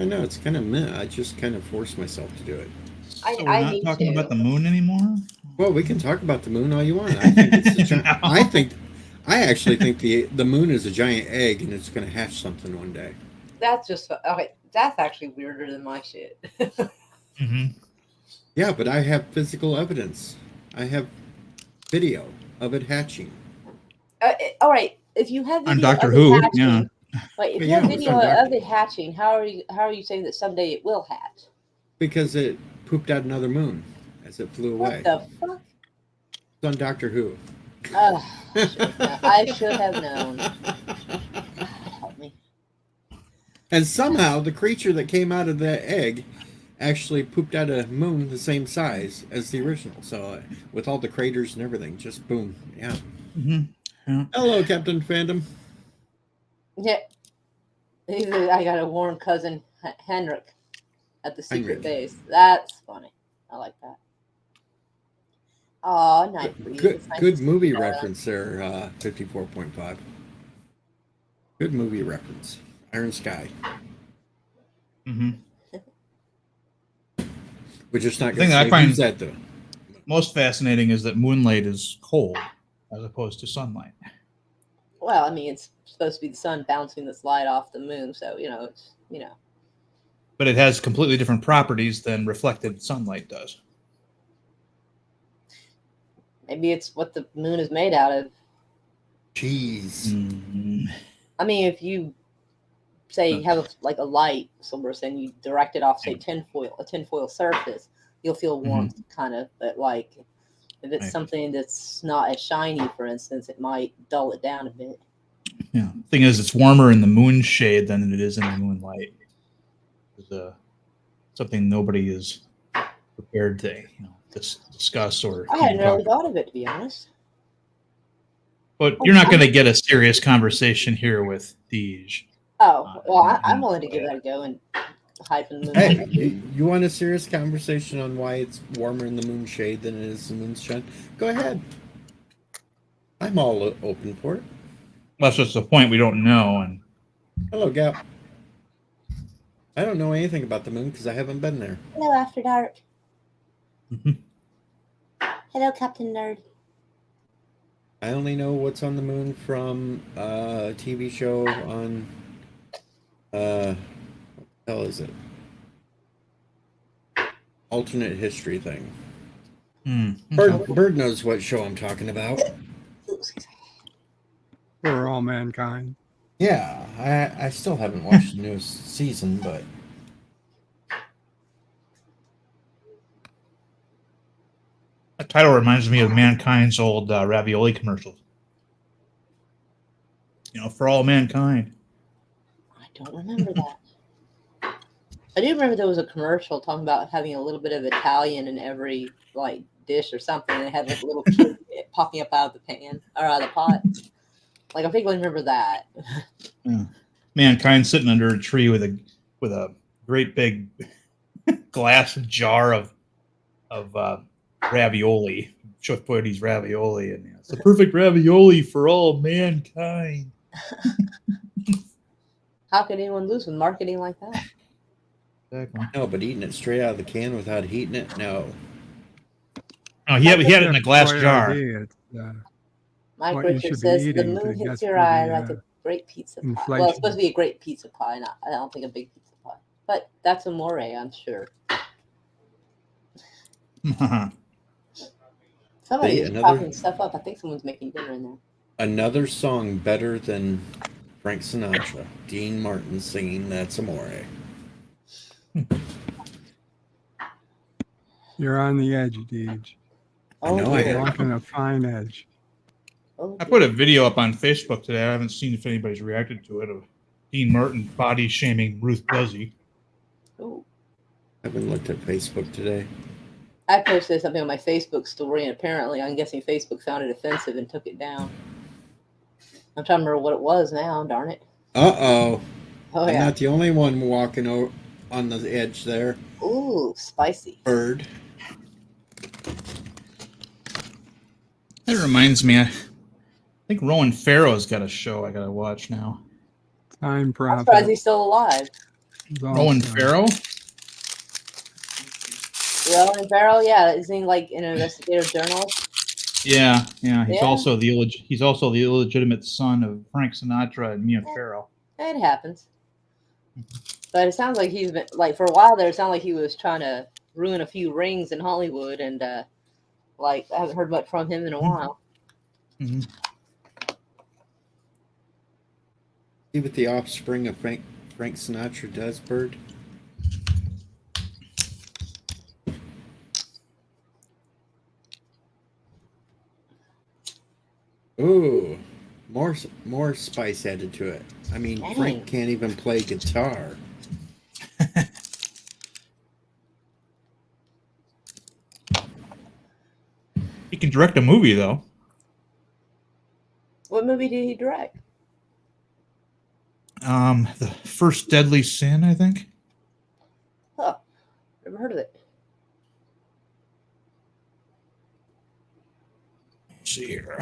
S1: I know, it's kind of meh. I just kind of forced myself to do it.
S4: So
S2: I
S4: we're not
S2: need
S4: talking
S2: to.
S4: about the moon anymore?
S1: Well, we can talk about the moon all you want. I think it's a giant,
S4: No.
S1: I actually think the moon is a giant egg, and it's going to hatch something one day.
S2: That's just okay. That's actually weirder than my shit.
S4: Hmm.
S1: Yeah, but I have physical evidence. I have video of it hatching.
S2: All right, if you have
S4: On
S2: video
S4: Doctor
S2: of
S4: Who,
S2: it hatching,
S4: yeah.
S2: wait, if
S1: But
S2: you have
S1: yeah, it was
S2: video
S1: on Doctor-
S2: of it hatching, how are you saying that someday it will hatch?
S1: Because it pooped out another moon as it flew away.
S2: What the fuck?
S1: It's on Doctor Who.
S2: I should have known. God help me.
S1: And somehow the creature that came out of that egg actually pooped out a moon the same size as the original. So with all the craters and everything, just boom. Yeah.
S4: Hmm. Yeah.
S1: Hello, Captain Fandom.
S2: Yeah, I got a warm cousin Henrik at the secret
S1: Heinrich.
S2: base. That's funny. I like that. Oh, nice.
S1: Good movie reference there, 54.5. Good movie reference. Iron Sky.
S4: Hmm.
S1: We're just not
S4: The
S1: going
S4: thing
S1: to
S4: that
S1: say
S4: I find-
S1: who's that though.
S4: Most fascinating is that moonlight is cold as opposed to sunlight.
S2: Well, I mean, it's supposed to be the sun bouncing this light off the moon, so it's
S4: But it has completely different properties than reflected sunlight does.
S2: maybe it's what the moon is made out of.
S1: Jeez.
S4: Mm.
S2: I mean, if you say you have a light somewhere, and you direct it off, say, a tinfoil surface, you'll feel warmth, kind of. But like, if it's
S4: Right.
S2: something that's not as shiny, for instance, it might dull it down a bit.
S4: Yeah. Thing is, it's warmer in the moon shade than it is in the moonlight. It's something nobody is prepared to, discuss or.
S2: I hadn't
S4: even
S2: really
S4: talk
S2: thought of it, to be honest.
S4: But you're not going to get a serious conversation here with Deej.
S2: Oh, well, I'm
S4: yeah.
S2: willing to give that a go and hide from the
S1: Hey,
S2: moonlight.
S1: you want a serious conversation on why it's warmer in the moon shade than it is in the moon's shine? Go ahead. I'm all open for it.
S4: That's just the point we don't know. And
S1: Hello, Gap. I don't know anything about the moon because I haven't been there.
S2: Hello, After Dark.
S4: Mhm.
S2: Hello, Captain Nerd.
S1: I only know what's on the moon from a TV show on what the hell is it? Alternate history thing. Bird knows what show I'm talking about.
S3: For all mankind.
S1: Yeah, I still haven't watched the newest season, but
S4: That title reminds me of Mankind's old ravioli commercials. For all mankind.
S2: I don't remember that. I do remember there was a commercial talking about having a little bit of Italian in every dish or something, and they had a little kid popping up out of the pan or out of the pot. I think I remember that.
S4: Yeah. Mankind sitting under a tree with a great big glass jar of ravioli, Chef Boyardee's ravioli, and it's the perfect ravioli for all mankind.
S2: How could anyone lose with marketing like that?
S4: Exactly.
S1: no, but eating it straight out of the can without heating it, no.
S4: Oh, he had it in a glass jar.
S3: It's,
S2: Mike
S3: What you
S2: Richard
S3: should be
S2: says the
S3: eating to
S2: moon
S3: get
S2: hits your
S3: through
S2: eye
S3: the,
S2: like a great pizza pie. Well,
S3: inflation.
S2: it's supposed to be a great pizza pie, I don't think a big pizza pie. But that's amore, I'm sure. Somebody
S1: See,
S2: is
S1: another-
S2: chopping stuff up. I think someone's making dinner in there.
S1: Another song better than Frank Sinatra. Dean Martin singing That's Amore.
S3: You're on the edge, Deej.
S1: I know I
S3: You're
S1: am.
S3: walking a fine edge.
S2: Oh,
S4: I put a video up on Facebook today. I haven't seen if anybody's reacted to it of Dean Martin body shaming Ruth Buzzy.
S2: Ooh.
S1: I haven't looked at Facebook today.
S2: I posted something on my Facebook story, and apparently, I'm guessing Facebook found it offensive and took it down. I'm trying to remember what it was now. Darn it!
S1: Uh-oh.
S2: Oh
S1: I'm
S2: yeah.
S1: not the only one walking on the edge there.
S2: Ooh, spicy.
S1: Bird.
S4: That reminds me, I think Rowan Farrow's got a show I gotta watch now.
S3: Time
S2: I'm
S3: prophet.
S2: surprised he's still alive.
S3: is
S4: Rowan
S3: also-
S4: Farrow?
S2: Well, and Farrell, yeah, isn't he like an investigative journalist?
S4: Yeah. He's
S2: Yeah.
S4: also the illegitimate son of Frank Sinatra and Mia Farrow.
S2: It happens. But it sounds like he's been like for a while there. It sounded like he was trying to ruin a few rings in Hollywood, and like I haven't heard much from him in a while.
S4: Mhm.
S1: See what the offspring of Frank Sinatra does, Bird? Ooh, more spice added to it. I mean,
S2: Dang.
S1: Frank can't even play guitar.
S4: He can direct a movie though.
S2: What movie did he direct?
S4: The First Deadly Sin, I think.
S2: Huh? Never heard of it.
S4: Let's see here.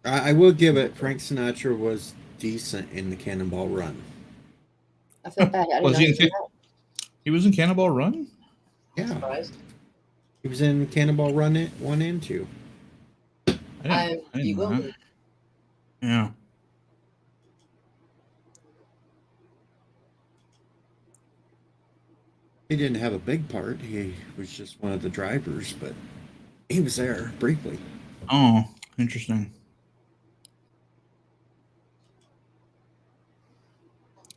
S1: I will give it. Frank Sinatra was decent in the Cannonball Run.
S2: I feel bad. I didn't
S4: Was
S2: know
S4: he
S2: he
S4: in
S2: did that.
S4: He was in Cannonball Run?
S1: Yeah,
S2: Surprised.
S1: he was in Cannonball Run 1 and 2.
S4: I didn't
S2: You
S4: know
S2: will.
S4: that. Yeah.
S1: He didn't have a big part. He was just one of the drivers, but he was there briefly.
S4: Oh, interesting.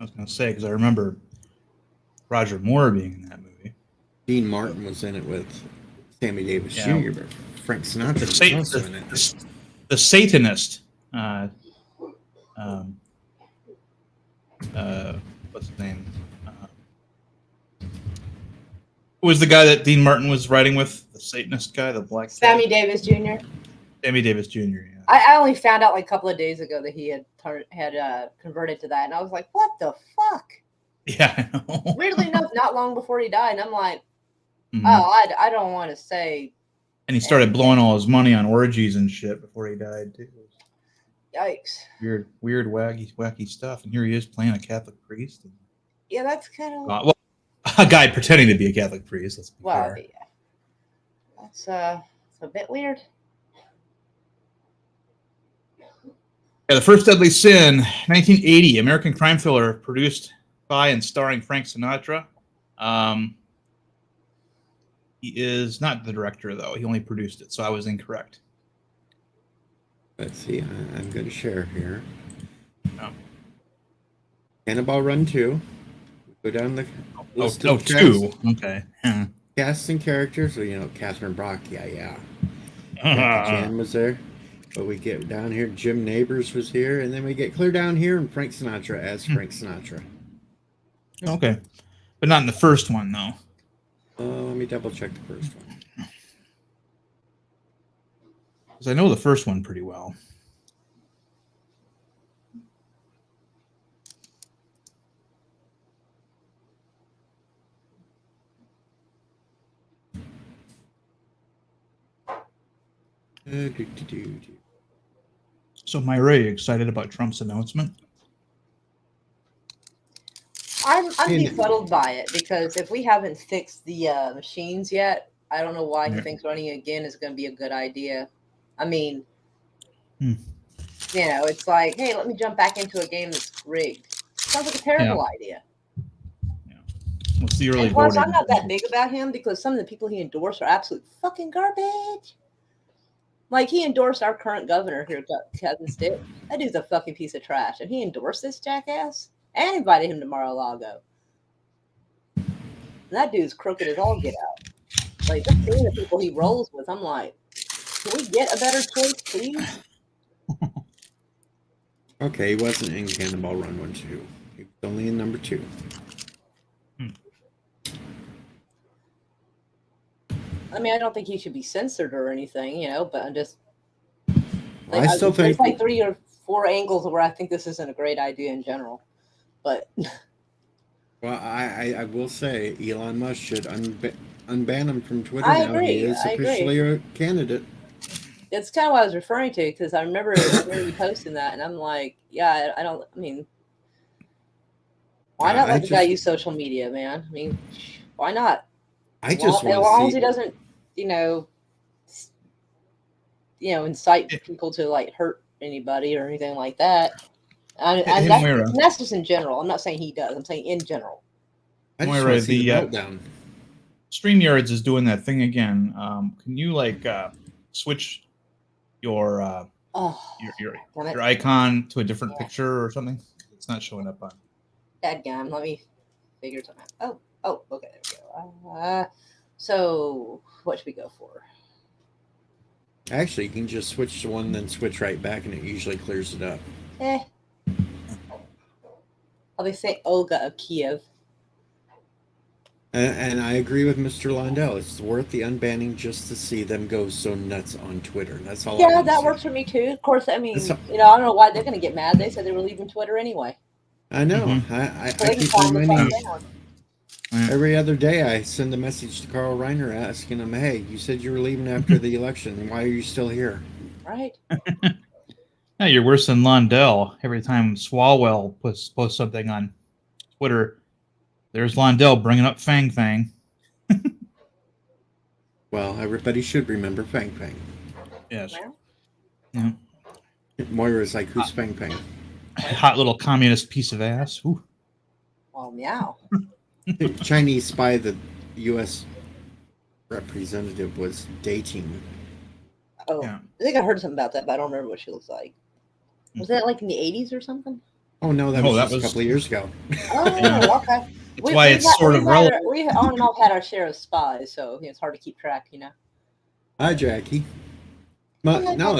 S4: I was going to say, because I remember Roger Moore being in that movie.
S1: Dean Martin was in it with Sammy Davis
S4: Yeah.
S1: Jr., but Frank Sinatra
S4: The,
S1: was
S4: Sat-
S1: also in it.
S4: the Satanist. What's his name? Who was the guy that Dean Martin was riding with? The Satanist guy, the black
S2: Sammy
S4: guy?
S2: Davis Jr.
S4: Sammy Davis Jr. Yeah.
S2: I only found out like a couple of days ago that he had converted to that, and I was like, "What the fuck?"
S4: Yeah, I know.
S2: Weirdly enough, not long before he died, and I'm like,
S4: Mhm.
S2: "Oh, I don't want to say
S4: And he started blowing all his money on orgies and shit before he died too.
S2: yikes."
S4: Weird, wacky stuff. And here he is playing a Catholic priest.
S2: Yeah, that's kind of
S4: Well, a guy pretending to be a Catholic priest. Let's be
S2: well,
S4: fair.
S2: yeah. That's it's a bit weird.
S4: Yeah, The First Deadly Sin, 1980, American crime thriller produced by and starring Frank Sinatra. He is not the director, though. He only produced it, so I was incorrect.
S1: Let's see. I'm going to share here.
S4: Oh.
S1: Cannonball Run 2. Go down the list of
S4: two. Okay.
S1: cast and characters. Well, you know, Catherine Brock. Yeah.
S4: Uh-huh.
S1: Jackie Chan was there. But we get down here. Jim Neighbors was here. And then we get clear down here and Frank Sinatra as Frank Sinatra.
S4: Okay. But not in the first one, though.
S1: Let me double check the first one.
S4: Because I know the first one pretty well. So, Myra, are you excited about Trump's announcement?
S2: I'm
S1: And-
S2: befuddled by it because if we haven't fixed the machines yet, I don't know why he
S4: Yeah.
S2: thinks running again is going to be a good idea. I mean,
S4: Hmm.
S2: you know, it's like, hey, let me jump back into a game that's rigged. Sounds like a terrible idea.
S4: What's the early
S2: And plus,
S4: voting?
S2: I'm not that big about him because some of the people he endorsed are absolute fucking garbage. Like, he endorsed our current governor here, Kevin Stitt. That dude's a fucking piece of trash. And he endorsed this jackass and invited him to Mar-a-Lago. And that dude's crooked as all get out. Like, just seeing the people he rolls with, I'm like, can we get a better choice, please?
S1: Okay, he wasn't in Cannonball Run 1 2. He was only in number 2.
S2: I mean, I don't think he should be censored or anything, but I'm just.
S1: Well, I still think.
S2: There's like 3 or 4 angles where I think this isn't a great idea in general. But.
S1: Well, I will say Elon Musk should unban him from Twitter
S2: I
S1: now.
S2: agree.
S1: He is officially a candidate.
S2: It's kind of what I was referring to, because I remember you posting that, and I'm like, yeah, I mean, why not let the guy use social media, man? I mean, why not?
S1: I just want
S2: as long as he doesn't, incite people to like hurt anybody or anything like that. And that's just in general. I'm not saying he does. I'm saying in general.
S1: I just want to see the meltdown.
S4: StreamYards is doing that thing again. Can you switch your icon to a different picture or something? It's not showing up on.
S2: Dadgum, let me figure something out. Oh, okay, there we go. So what should we go for?
S1: Actually, you can just switch to one, then switch right back, and it usually clears it up.
S2: I'll be saying Olga of Kiev.
S1: And I agree with Mr. Londell. It's worth the unbanning just to see them go so nuts on Twitter. That's all.
S2: Yeah, that works for me too. Of course, I mean, I don't know why they're going to get mad. They said they were leaving Twitter anyway.
S1: I know.
S4: Mm-hmm.
S1: I keep reminding every other day. I send a message to Carl Reiner asking him, "Hey, you said you were leaving after the election. Why are you still here?"
S2: Right.
S4: Yeah, you're worse than Londell. Every time Swalwell posts something on Twitter, there's Londell bringing up Fang Fang.
S1: Well, everybody should remember Fang Fang.
S4: Yes.
S2: Yeah.
S1: Moira's like, who's Fang Fang?
S4: Hot little communist piece of ass. Ooh.
S2: Well, meow.
S1: The Chinese spy the U.S. representative was dating.
S2: Oh, yeah. I think I heard something about that, but I don't remember what she looks like. Was that like in the 80s or something?
S1: Oh, no, that was a couple of years ago.
S2: Oh, okay.
S4: That's why it's sort of relevant.
S2: We on and off had our share of spies, so it's hard to keep track,
S1: Hi, Jackie. But no,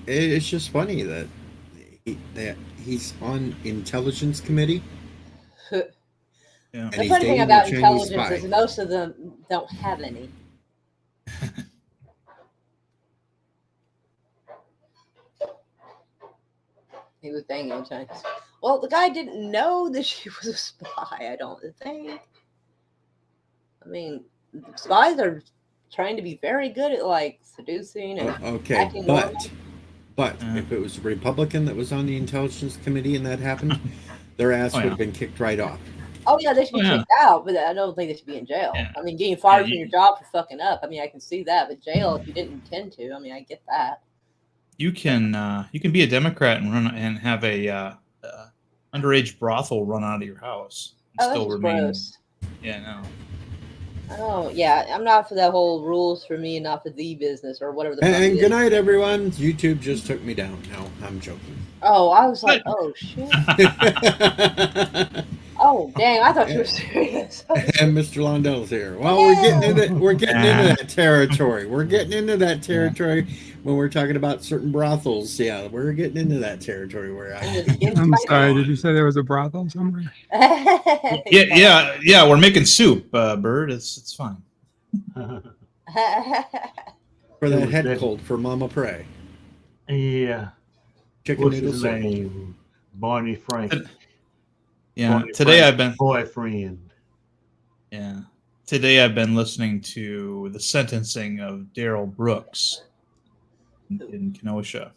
S1: it's just funny that he's on intelligence committee.
S2: Yeah. The funny thing about intelligence is most of them don't have any. He was banging Chinese. Well, the guy didn't know that she was a spy, I don't think. I mean, spies are trying to be very good at like seducing and acting normal.
S1: But if it was a Republican that was on the intelligence committee and that happened, their ass would have been kicked right off.
S2: Oh yeah, they should be kicked out, but I don't think they should be in jail. Yeah. I mean, getting fired from your job for fucking up. I mean, I can see that, but jail if you didn't intend to. I mean, I get that.
S4: You can be a Democrat and run and have a underage brothel run out of your house.
S2: And still remain. Gross.
S4: Yeah, no.
S2: Oh yeah, I'm not for that whole rules for me and not for the business or whatever.
S1: And good night, everyone. YouTube just took me down. No, I'm joking.
S2: Oh, I was like, oh shit. Oh dang, I thought you were serious.
S1: And Mr. Londell's here. Well, we're getting into that territory. We're getting into that territory when we're talking about certain brothels. Yeah, we're getting into that territory where
S3: I'm sorry, did you say there was a brothel somewhere?
S4: yeah. We're making soup, Bird. It's fine.
S1: For that head cold for Mama Pray.
S6: Yeah.
S1: Chicken
S6: What's
S1: noodle
S6: his
S1: soup.
S6: name? Barney Frank.
S4: Yeah.
S6: Barney
S4: today
S6: Frank's
S4: I've been
S6: boyfriend.
S4: Yeah. Today I've been listening to the sentencing of Daryl Brooks in Kenosha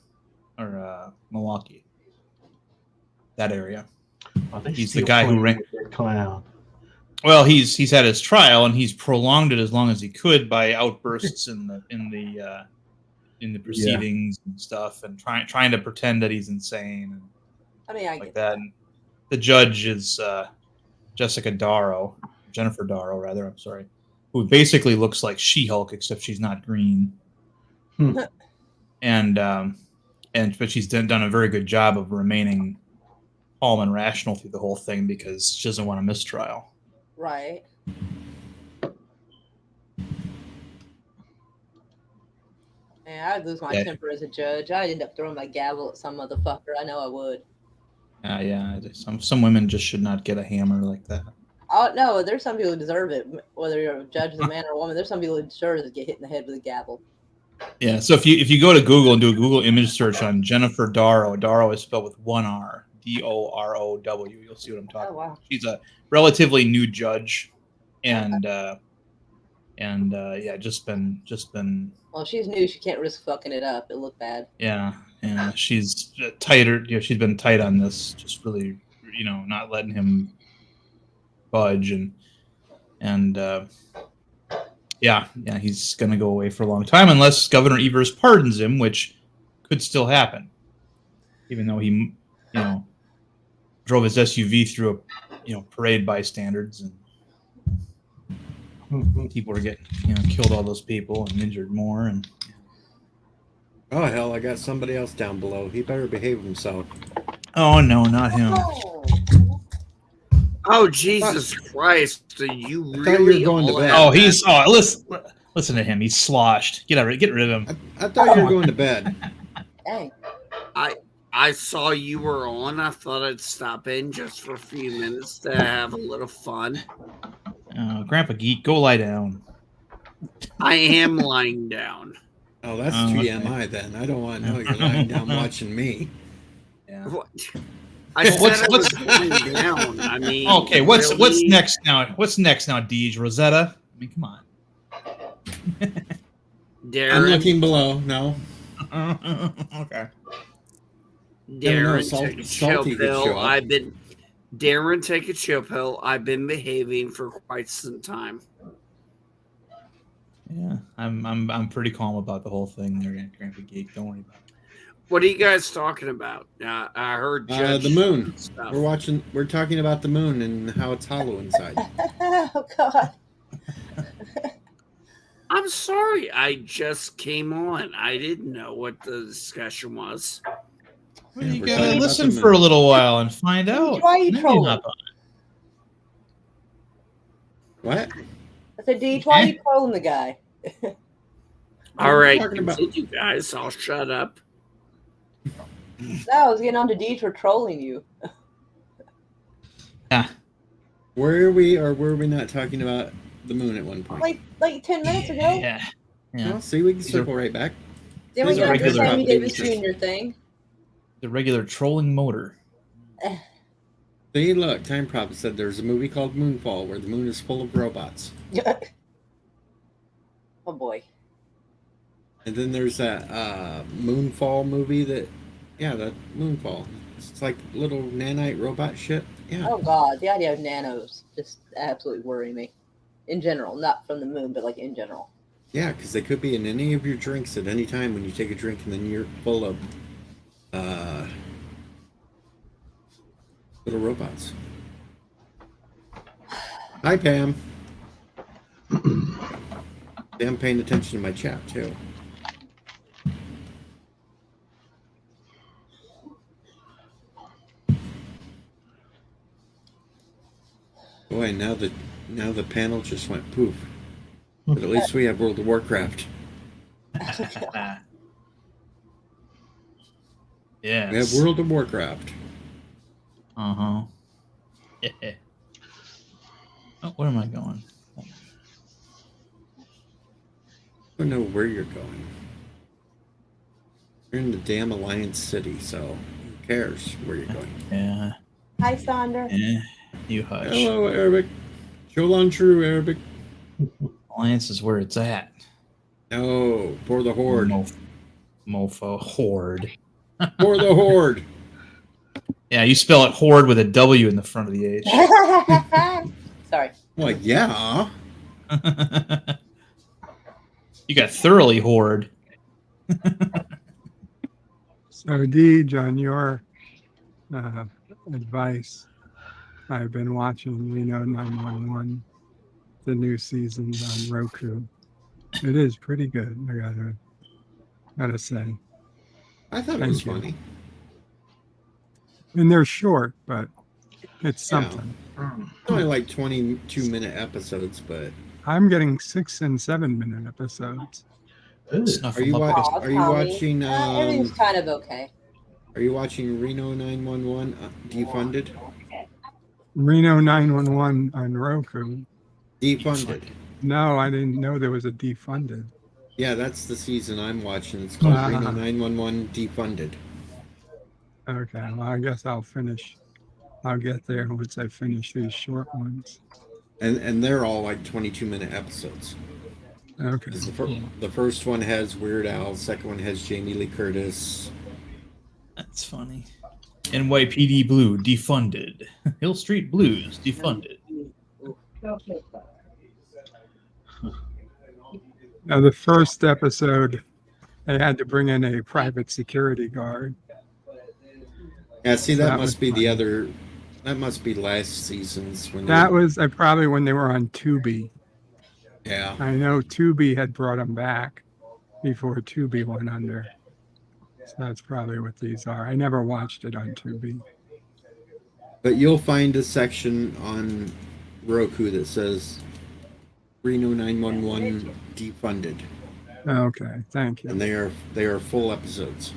S4: or Milwaukee. That area. He's the guy who ran
S6: that clown.
S4: Well, he's had his trial and he's prolonged it as long as he could by outbursts in the proceedings and stuff, and trying to pretend that he's insane. And
S2: I mean, I
S4: like that. And the judge is Jennifer Darrow, rather. I'm sorry, who basically looks like She-Hulk except she's not green. but she's done a very good job of remaining calm and rational through the whole thing because she doesn't want a mistrial.
S2: Right. Man, I'd lose my
S4: Yeah.
S2: temper as a judge. I'd end up throwing my gavel at some motherfucker. I know I would.
S4: Yeah. Some women just should not get a hammer like that.
S2: Oh no, there's some people who deserve it. Whether you're a judge, as a man or a woman, there's some people who deserve to get hit in the head with a gavel.
S4: Yeah. So if you go to Google and do a Google image search on Jennifer Darrow, Darrow is spelled with one R, Dorow. You'll see what I'm talking
S2: Oh, wow.
S4: about. She's a relatively new judge, and yeah, just been
S2: Well, if she's new, she can't risk fucking it up. It'll look bad.
S4: yeah, she's tighter. You know, she's been tight on this, just really, not letting him budge, and yeah, he's gonna go away for a long time unless Governor Evers pardons him, which could still happen, even though he, drove his SUV through a parade bystanders and people were getting, killed all those people and injured more and.
S1: Oh hell, I got somebody else down below. He better behave himself.
S4: Oh no, not him.
S7: Oh Jesus Christ! Are you
S1: thought you
S7: really
S1: were going to
S7: all
S1: bed.
S7: out?
S4: Oh, listen to him. He's sloshed. Get rid of him.
S1: I thought you were going to bed.
S2: Dang.
S7: I saw you were on. I thought I'd stop in just for a few minutes to have a little fun.
S4: Grandpa Geek, go lie down.
S7: I am lying down.
S1: Oh, that's
S4: Okay.
S1: TMI then. I don't want to know you're lying down watching me.
S4: Yeah.
S7: What? I said I was lying down. I mean,
S4: Okay, what's
S7: really?
S4: next now? What's next now, Deej? Rosetta? I mean, come on.
S7: Darren,
S1: I'm looking below. No.
S4: Okay.
S1: Never know,
S7: Darren, take a chill
S1: Salty could
S7: pill.
S1: show up.
S7: Darren, take a chill pill. I've been behaving for quite some time.
S4: Yeah, I'm pretty calm about the whole thing there, Grandpa Geek. Don't worry about it.
S7: What are you guys talking about? I heard Judge
S1: The moon.
S7: stuff.
S1: We're talking about the moon and how it's hollow inside.
S2: Oh God.
S7: I'm sorry. I just came on. I didn't know what the discussion was.
S4: Well,
S1: Yeah,
S4: you
S1: we're
S4: gotta
S1: talking about
S4: listen
S1: the
S4: for a
S1: moon.
S4: little while and find out.
S2: Why are you
S4: Then
S2: trolling?
S4: hop on.
S1: What?
S2: I said, Deej, why are you trolling the guy?
S7: All right,
S1: talking about?
S7: continue, guys. I'll shut up.
S2: No, I was getting on to Deej for trolling you.
S4: Yeah.
S1: Were we or were we not talking about the moon at one point?
S2: Like 10 minutes ago.
S4: Yeah.
S1: Well, see, we can circle right back.
S2: Then we
S1: These are
S2: got the
S4: regular
S2: Sammy Davis
S1: updates.
S2: Jr. thing.
S4: The regular trolling motor.
S1: See, look, Time Prop said there's a movie called Moonfall where the moon is full of robots.
S2: Oh boy.
S1: And then there's that Moonfall movie that Moonfall. It's like little nanite robot shit. Yeah.
S2: Oh God, the idea of nanos just absolutely worry me. In general, not from the moon, but like in general.
S1: Yeah, because they could be in any of your drinks at any time when you take a drink and then you're full of little robots. Hi, Pam. I'm paying attention to my chat, too. Boy, now the panel just went poof. But at least we have World of Warcraft.
S4: Yes.
S1: We have World of Warcraft.
S4: Uh-huh. Yeah. Oh, where am I going?
S1: I don't know where you're going. You're in the damn Alliance City, so who cares where you're going?
S4: Yeah.
S2: Hi, Sonder.
S4: Yeah. You hush.
S1: Hello, Arabic. Sholon True, Arabic.
S4: Alliance is where it's at.
S1: No, for the Horde.
S4: Mofo. Horde.
S1: For the Horde.
S4: Yeah, you spell it horde with a W in the front of the H.
S2: Sorry.
S1: Well, yeah.
S4: You got thoroughly horde.
S3: So, Deej, on your advice, I've been watching Reno 911, the new seasons on Roku. It is pretty good, I gotta say.
S1: I thought it
S3: Thank
S1: was
S3: you.
S1: funny.
S3: And they're short, but it's
S1: Yeah.
S3: something.
S1: It's only like 22-minute episodes, but
S3: I'm getting 6 and 7 minute episodes.
S4: Snuff
S1: are you
S4: 'em up.
S2: Aw,
S1: are you
S2: Tommy.
S1: watching
S2: Everything's kind of okay.
S1: are you watching Reno 911 defunded?
S3: Reno 911 on Roku.
S1: Defunded.
S3: No, I didn't know there was a defunded.
S1: Yeah, that's the season I'm watching. It's called Reno
S3: Ah.
S1: 911 defunded.
S3: Okay, well, I guess I'll finish. I'll get there once I finish these short ones.
S1: And they're all like 22-minute episodes.
S3: Okay.
S1: 'Cause
S3: Cool.
S1: the first one has Weird Al, the second one has Jamie Lee Curtis.
S4: That's funny. NYPD Blue defunded. Hill Street Blues defunded.
S3: Now, the first episode, they had to bring in a private security guard.
S1: Yeah, see,
S3: So
S1: that
S3: that
S1: must
S3: was
S1: be the
S3: fun.
S1: other. That must be last season's when
S3: That
S1: they,
S3: was probably when they were on Tubi.
S1: Yeah,
S3: I know Tubi had brought them back before Tubi went under. So that's probably what these are. I never watched it on Tubi.
S1: but you'll find a section on Roku that says Reno 911 defunded,
S3: Okay, thank you.
S1: and they are full episodes.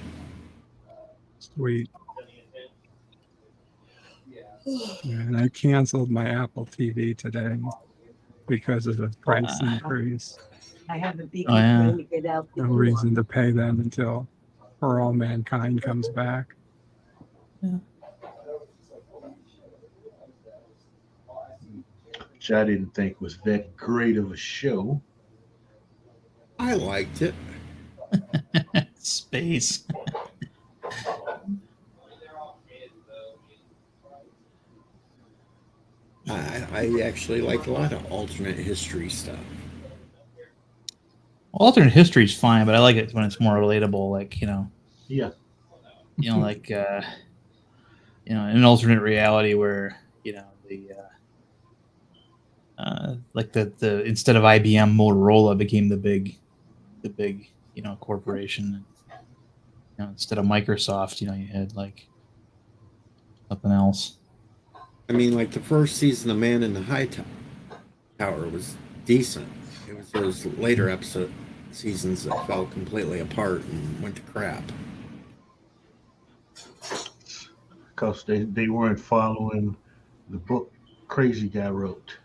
S3: Sweet. And I canceled my Apple TV today because of the price increase.
S8: I have a big
S4: Oh, yeah.
S8: to get out the
S3: No
S8: door.
S3: reason to pay them until For All Mankind comes back.
S6: Which I didn't think was that great of a show.
S1: I liked it.
S4: Space.
S1: I actually like a lot of alternate history stuff.
S4: Alternate history is fine, but I like it when it's more relatable. Like
S6: Yeah.
S4: Like in an alternate reality where the like the instead of IBM, Motorola became the big corporation. Instead of Microsoft, you had like something else.
S1: I mean, like the first season of Man in the High Tower was decent. It was those later seasons that fell completely apart and went to crap.
S6: Because they weren't following the book Crazy Guy wrote.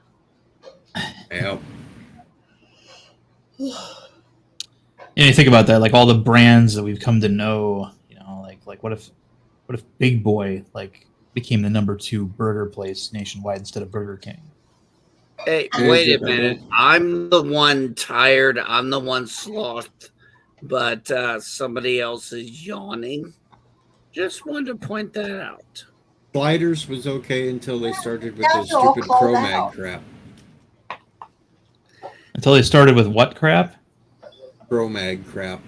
S1: Yep.
S4: You think about that, like all the brands that we've come to know. Like what if Big Boy became the number 2 burger place nationwide instead of Burger King?
S7: Hey, wait a minute. I'm the one tired. I'm the one slothed, but somebody else is yawning. Just wanted to point that out.
S1: Sliders was okay until they started with
S2: Now
S1: those
S2: you're all
S1: stupid
S2: called
S1: Cro-Mag
S2: out.
S1: crap.
S4: Until they started with what crap?
S1: Cro-Mag crap.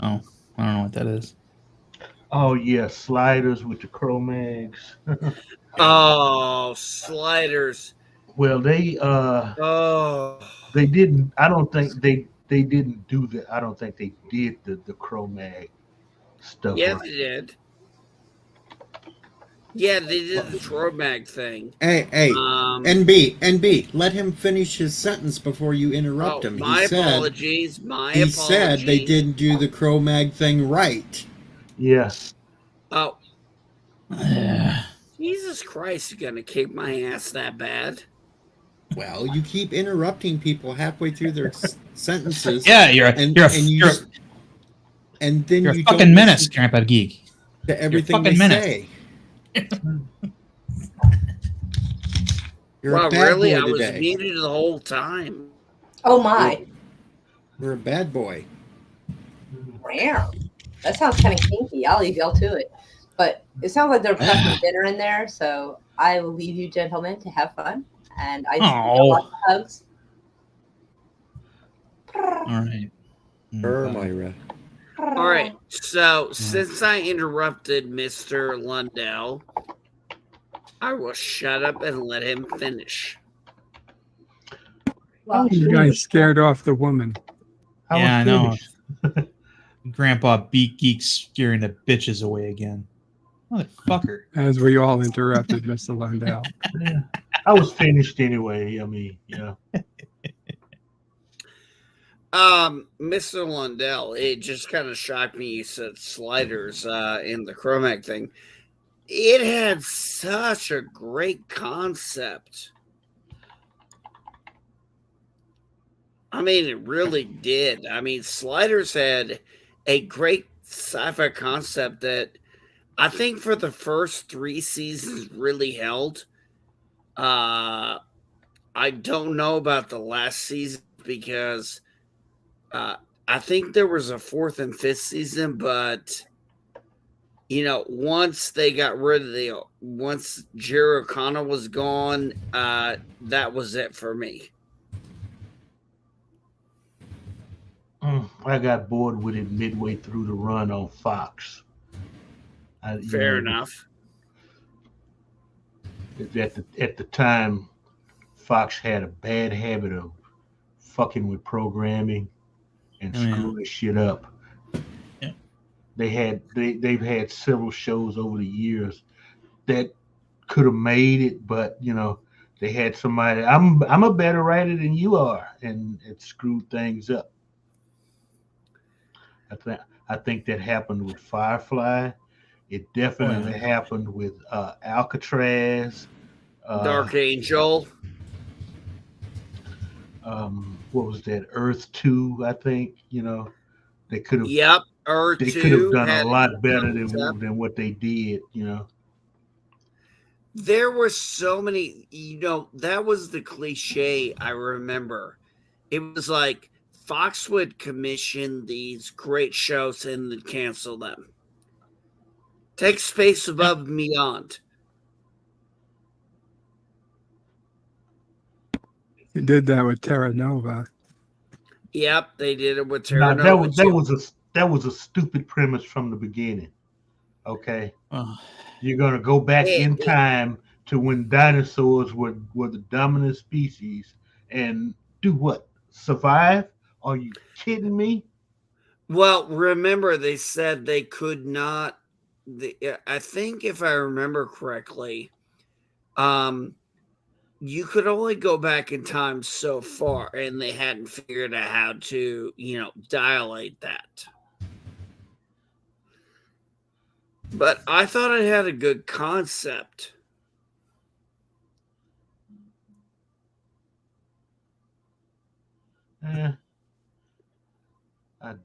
S4: Oh, I don't know what that is.
S6: Oh yeah, sliders with the Cro-Mags.
S7: Oh, sliders.
S6: Well, they
S7: Oh,
S6: didn't. I don't think they didn't do the. I don't think they did the Cro-Mag stuff.
S7: yeah,
S6: right.
S7: they did. Yeah, they did the Throwback thing.
S1: Hey, NB, let him finish his sentence before you interrupt him.
S7: My apologies.
S1: He said they didn't do the Cro-Mag thing right.
S6: Yeah.
S7: Oh, Jesus Christ! You're gonna kick my ass that bad?
S1: Well, you keep interrupting people halfway through their sentences.
S4: Yeah, you're a
S1: then
S4: you're
S1: you
S4: a fucking
S1: don't
S4: menace,
S1: listen
S4: Grandpa Geek.
S1: to everything they
S4: fucking menace.
S1: say. You're
S7: Wow,
S1: a bad
S7: really?
S1: boy
S7: I was
S1: today.
S7: muted the whole time.
S2: Oh my.
S1: You're a bad boy.
S2: Rare. That sounds kind of kinky. I'll leave y'all to it. But it sounds like they're prepping dinner in there, so I will leave you gentlemen to have fun. And I lots of hugs.
S4: All right.
S1: Myra.
S7: All right. So since I interrupted Mr. Lundell, I will shut up and let him finish.
S3: You guys scared off the woman.
S4: Yeah, I know. Grandpa Beat Geek scaring the bitches away again. Motherfucker.
S3: As we all interrupted Mr. Lundell.
S6: Yeah. I was finished anyway. I mean, yeah.
S7: Mr. Lundell, it just kind of shocked me you said sliders in the Chromac thing. It had such a great concept. I mean, it really did. I mean, sliders had a great sci-fi concept that I think for the first 3 seasons really held. I don't know about the last season because I think there was a 4th and 5th season, but once they got rid of once Jerry O'Connell was gone, that was it for me.
S6: I got bored with it midway through the run on Fox.
S7: Fair enough.
S6: At the time, Fox had a bad habit of fucking with programming and screwing shit up.
S4: Yeah.
S6: They've had several shows over the years that could have made it, but they had somebody. I'm a better writer than you are, and it screwed things up. I think that happened with Firefly. It definitely happened with Alcatraz.
S7: Dark Angel.
S6: What was that? Earth 2, I think. They could have.
S7: Yep, Earth 2.
S6: They could have done a lot better than what they did.
S7: There were so many. That was the cliche. I remember. It was like Fox would commission these great shows and then cancel them. Take Space Above and Beyond.
S3: You did that with Terra Nova.
S7: Yep, they did it with Terra Nova.
S6: That was a stupid premise from the beginning. Okay, you're gonna go back in time to when dinosaurs were the dominant species and do what? Survive? Are you kidding me?
S7: Well, remember they said they could not. I think if I remember correctly, you could only go back in time so far, and they hadn't figured out how to, dilate that. But I thought it had a good concept.
S6: I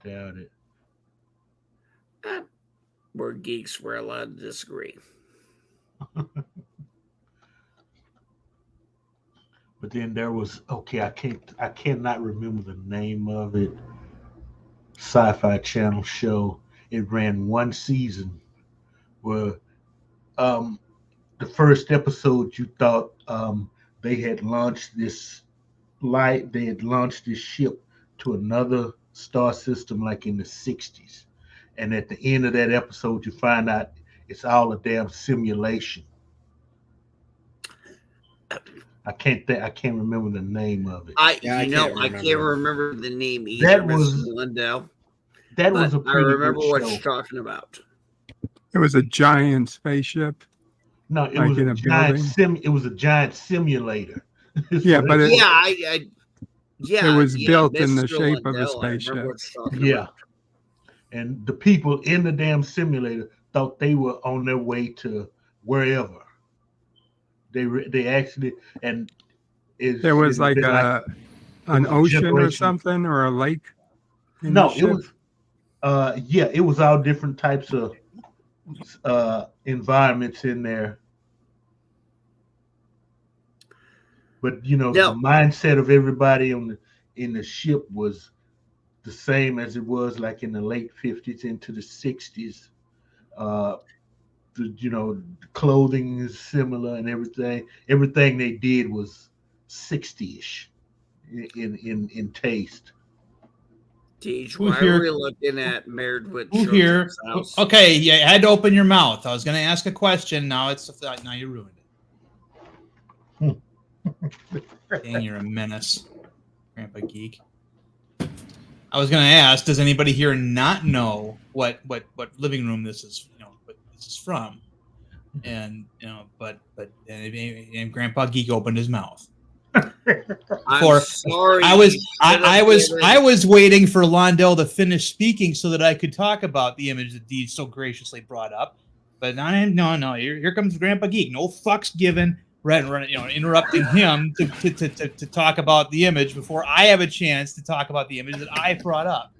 S6: doubt it.
S7: We're geeks. We're allowed to disagree.
S6: But then there was I cannot remember the name of it. Sci-Fi Channel show. It ran one season where the first episode you thought they had launched this ship to another star system like in the 60s. And at the end of that episode you find out it's all a damn simulation. I can't remember the name of it.
S7: I can't remember the name either.
S6: That was
S7: Lundell.
S6: That was a pretty
S7: I remember
S6: good
S7: what
S6: show.
S7: you're talking about.
S3: It was a giant spaceship.
S6: No, it
S3: like
S6: was
S3: in
S6: a giant
S3: building.
S6: it was a giant simulator.
S3: Yeah, but it,
S7: it
S3: was built in the
S7: Mr.
S3: shape of a
S7: Lundell, I remember
S3: spaceship.
S7: what you're talking
S6: Yeah.
S7: about.
S6: And the people in the damn simulator thought they were on their way to wherever. They actually, and
S3: there was like an ocean or something, or a lake.
S6: No, it was it was all different types of environments in there. But the mindset of everybody in the ship was the same as it was like in the late 50s into the 60s. The clothing is similar and everything. Everything they did was 60-ish in taste.
S7: Teach, why are we looking at Married with
S4: Children's House? Okay, you had to open your mouth. I was going to ask a question. Now you ruined it. Dang, you're a menace, Grandpa Geek. I was going to ask, does anybody here not know what living room this is? What this is from? And and Grandpa Geek opened his mouth.
S7: I'm sorry.
S4: I was waiting for Londell to finish speaking so that I could talk about the image that Dee so graciously brought up. But no. Here comes Grandpa Geek. No fucks given. Interrupting him to talk about the image before I have a chance to talk about the image that I brought up.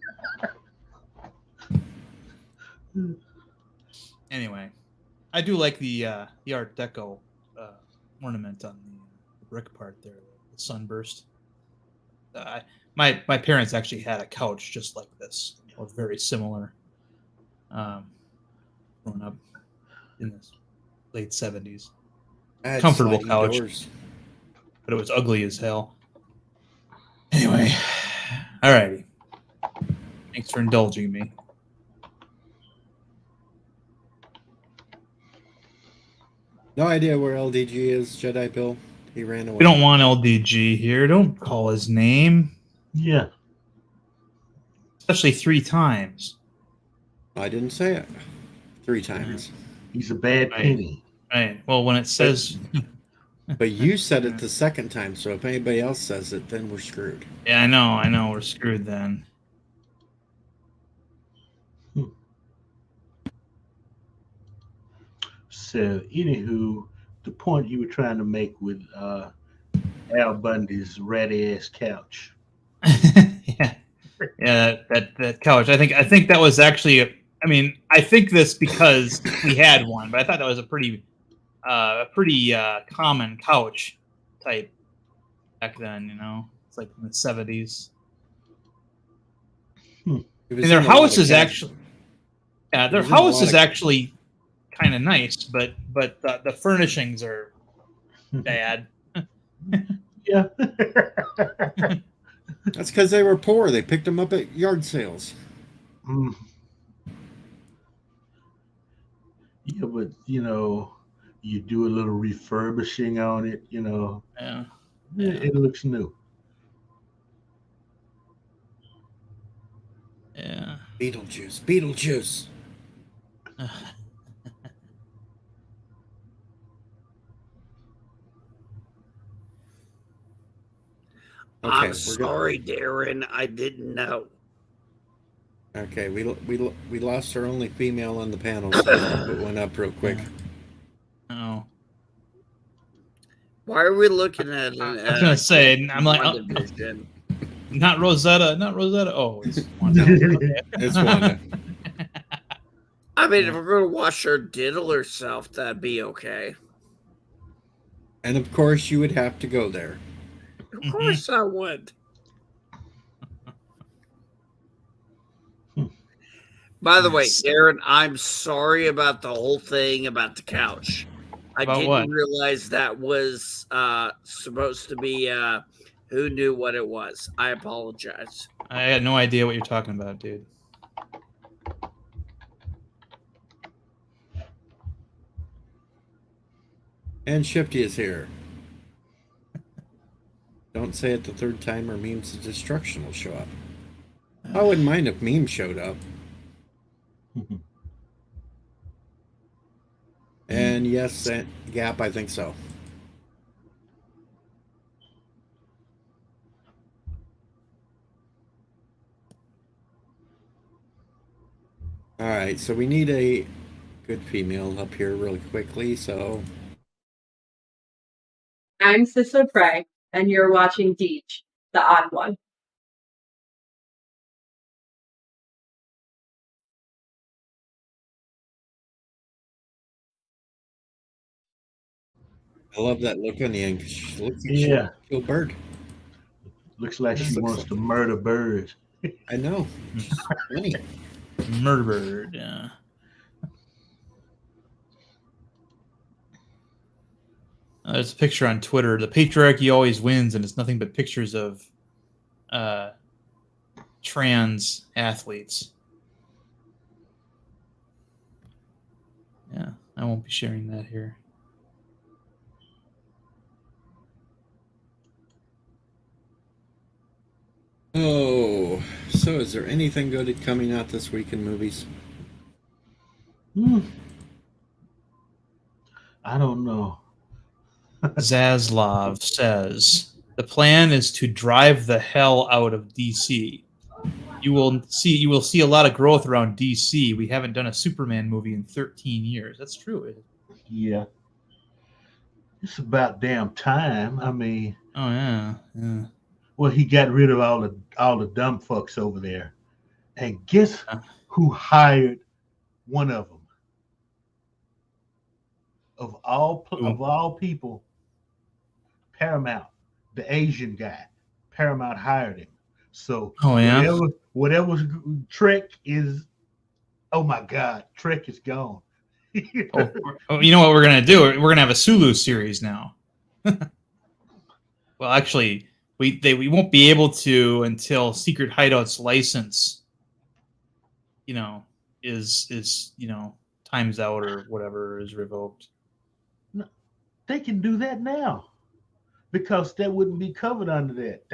S4: Anyway, I do like the Art Deco ornament on the brick part there, the sunburst. My parents actually had a couch just like this, or very similar, growing up in the late 70s. Comfortable couch, but it was ugly as hell. Anyway, all righty. Thanks for indulging me.
S1: No idea where LDG is, Jedi Bill. He ran away.
S4: We don't want LDG here. Don't call his name.
S6: Yeah.
S4: Especially 3 times.
S1: I didn't say it 3 times.
S6: He's a bad penny.
S4: Right. Well, when it says...
S1: But you said it the second time, so if anybody else says it, then we're screwed.
S4: Yeah, I know. We're screwed then.
S6: So, anywho, the point you were trying to make with Al Bundy's ratty-ass couch.
S4: Yeah, that couch. I think that was actually... I think this because we had one, but I thought that was a pretty common couch type back then. It's like in the 70s. And their house is actually, their house is actually kind of nice, but the furnishings are bad.
S6: Yeah.
S1: That's because they were poor. They picked them up at yard sales.
S6: Yeah, but you do a little refurbishing on it,
S4: Yeah.
S6: It looks new.
S4: Yeah.
S1: Beetlejuice.
S7: I'm sorry, Darren. I didn't know.
S1: Okay, we lost our only female on the panel, so I'll put one up real quick.
S4: Oh.
S7: Why are we looking at it?
S4: I was gonna say, I'm like, not Rosetta. Oh, it's Wanda. Okay.
S1: It's Wanda.
S7: I mean, if we're gonna watch her diddle herself, that'd be okay.
S1: And of course, you would have to go there.
S7: Of course, I would. By the way, Darren, I'm sorry about the whole thing about the couch. I didn't realize that was supposed to be who knew what it was. I apologize.
S4: I had no idea what you're talking about, dude.
S1: And Shifty is here. Don't say it the third time or Memes of Destruction will show up. I wouldn't mind if Meme showed up. And yes, Gap, I think so. All right, so we need a good female up here really quickly, so...
S8: I'm Sissa Prey, and you're watching Deej, the odd one.
S1: I love that look on the end. She looks like
S6: Yeah.
S1: she'll kill a bird.
S6: Looks like she wants to murder birds.
S1: I know. She's funny.
S4: Murder bird. Yeah. There's a picture on Twitter. The patriarchy always wins, and it's nothing but pictures of trans athletes. Yeah, I won't be sharing that here.
S1: Oh, So, is there anything good coming out this week in movies?
S6: I don't know.
S4: Zaslav says the plan is to drive the hell out of DC. You will see a lot of growth around DC. We haven't done a Superman movie in 13 years. That's true.
S6: Yeah. It's about damn time. I mean,
S4: Oh yeah.
S6: well, he got rid of all the dumb fucks over there, and guess who hired one of them? Of all people, Paramount, the Asian guy, Paramount hired him. So
S4: Oh yeah.
S6: whatever Trek is, oh my God, Trek is gone.
S4: Oh, you know what we're gonna do? We're gonna have a Sulu series now. Well, actually, we won't be able to until Secret Hideout's license, is times out or whatever is revoked.
S6: No, they can do that now because that wouldn't be covered under that.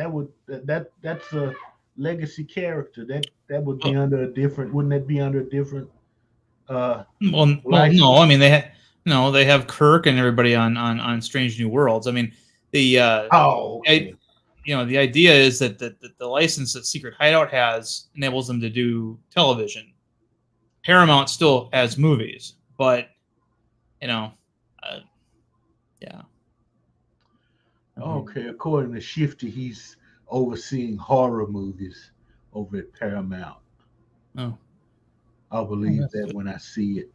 S6: That's a legacy character. That would be under a different. Wouldn't that be under a different?
S4: Well, no. I mean, they have Kirk and everybody on Strange New Worlds. I mean, the
S6: okay.
S4: the idea is that the license that Secret Hideout has enables them to do television. Paramount still has movies, but yeah.
S6: Okay, according to Shifty, he's overseeing horror movies over at Paramount.
S4: Oh,
S6: I'll believe that when I see it.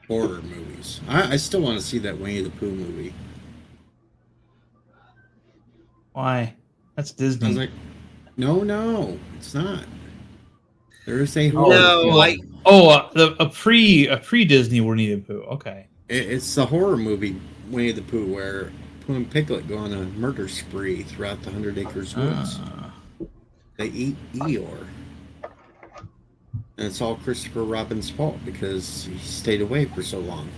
S1: Horror movies. I still want to see that Winnie the Pooh movie.
S4: Why? That's Disney.
S1: I was like, no, it's not. There is a horror.
S7: No,
S4: a pre Disney Winnie the Pooh. Okay.
S1: It's the horror movie Winnie the Pooh where Pooh and Piglet go on a murder spree throughout the 100 Acres Woods. They eat Eeyore. And it's all Christopher Robin's fault because he stayed away for so long.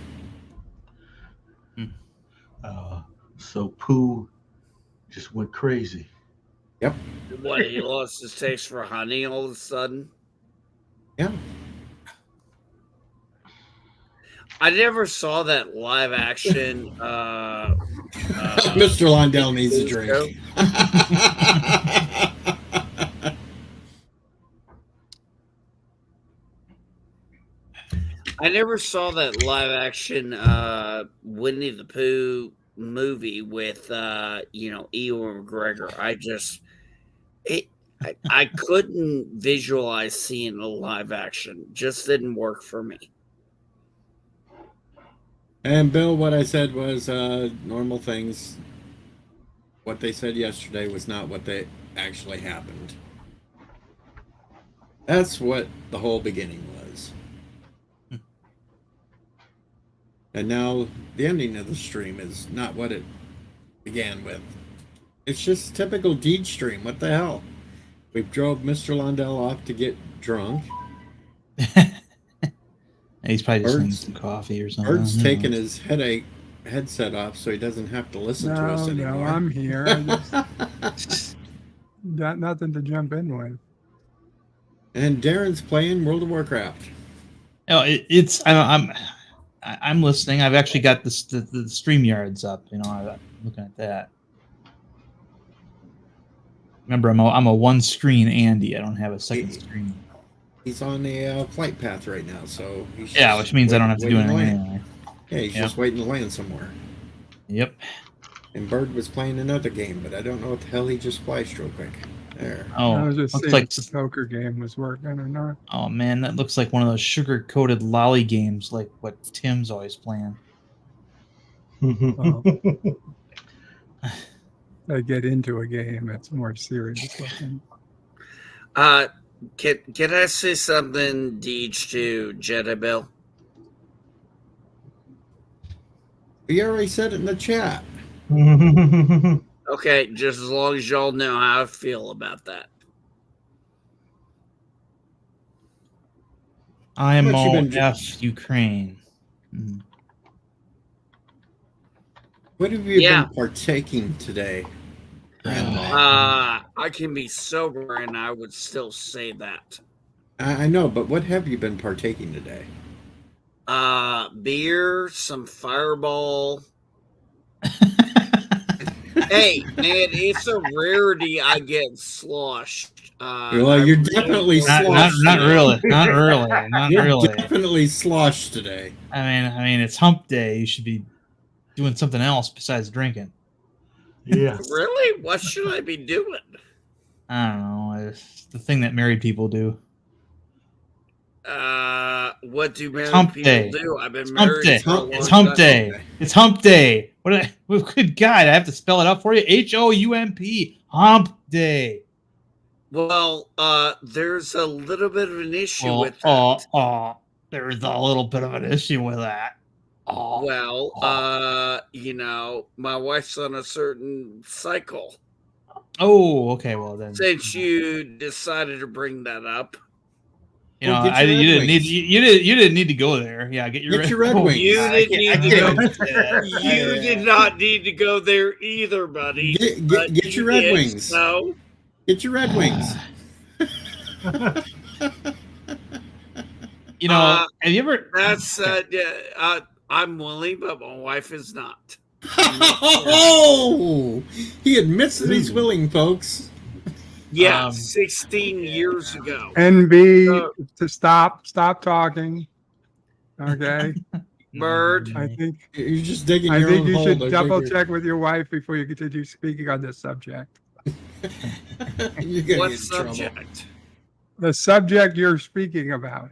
S6: So Pooh just went crazy.
S1: Yep.
S7: what, he lost his taste for honey all of a sudden?
S1: Yeah.
S7: I never saw that live action.
S1: Mr. Londell needs a drink.
S7: I never saw that live action Winnie the Pooh movie with Ewan McGregor. I couldn't visualize seeing a live action. Just didn't work for me.
S1: And Bill, what I said was normal things. What they said yesterday was not what they actually happened. That's what the whole beginning was. And now the ending of the stream is not what it began with. It's just typical Deej stream. What the hell? We drove Mr. Londell off to get drunk.
S4: He's probably just drinking some coffee or something.
S1: Bird's taking his headset off so he doesn't have to listen to us anymore.
S3: No, I'm here. Got nothing to jump in with.
S1: And Darren's playing World of Warcraft.
S4: Oh, I'm listening. I've actually got the StreamYards up. I'm looking at that. Remember, I'm a one screen Andy. I don't have a second screen.
S1: He's on a flight path right now, so he's
S4: which means I don't have to do anything anyway.
S1: Yeah, he's just waiting to land somewhere.
S4: Yep.
S1: And Bird was playing another game, but I don't know what the hell he just flashed real quick. There.
S4: Oh,
S3: I was just
S4: looks
S3: seeing
S4: like
S3: if the poker game was working or not.
S4: Oh man, that looks like one of those sugar-coated lolly games, like what Tim's always playing.
S3: Well, I get into a game that's more serious looking.
S7: Can I say something, Deej, to Jedi Bill?
S1: You already said it in the chat.
S7: Okay, just as long as y'all know how I feel about that.
S4: I'm all F Ukraine.
S1: What have you been partaking today? Grandpa.
S7: I can be sober and I would still say that.
S1: I know, but what have you been partaking today?
S7: Beer, some Fireball. Hey, man, it's a rarity I get sloshed.
S1: Well, you're definitely
S4: not
S1: sloshed.
S4: not
S1: today.
S4: really, not really, not
S1: You're
S4: really.
S1: definitely sloshed today.
S4: I mean, it's hump day. You should be doing something else besides drinking.
S6: Yeah.
S7: Really? What should I be doing?
S4: I don't know. It's the thing that married people do.
S7: What do married
S4: hump
S7: people
S4: day.
S7: do? I've been
S4: It's hump
S7: married
S4: day.
S7: for a long
S4: It's hump
S7: time.
S4: day.
S1: Okay.
S4: It's hump day. Good God, I have to spell it out for you. HOUMP. Hump day.
S7: Well, there's a little bit of an issue with that.
S4: There's a little bit of an issue with that.
S7: Well, you know, my wife's on a certain cycle.
S4: Oh, okay. Well then,
S7: Since you decided to bring that up,
S4: you
S1: Well,
S4: know,
S1: get your
S4: you
S1: Red
S4: didn't need
S1: Wings.
S4: you didn't need to go there. Yeah, get your
S1: Red Wings.
S7: you didn't need to go. You
S4: Yeah.
S7: did not need to go there either, buddy.
S1: Get your Red Wings.
S7: So
S1: Get your Red Wings.
S4: You know, have you ever?
S7: that's I'm willing, but my wife is not.
S1: Oh, he admits that he's willing, folks.
S7: Yeah, 16 years ago.
S3: NB to stop talking. Okay.
S7: Bird.
S3: I think
S1: You're just digging
S3: I
S1: your
S3: think
S1: own
S3: you
S1: hole.
S3: should
S1: to
S3: double
S1: dig
S3: check with your wife before you continue speaking on this subject.
S1: You're gonna
S7: What
S1: get in trouble.
S7: subject?
S3: The subject you're speaking about.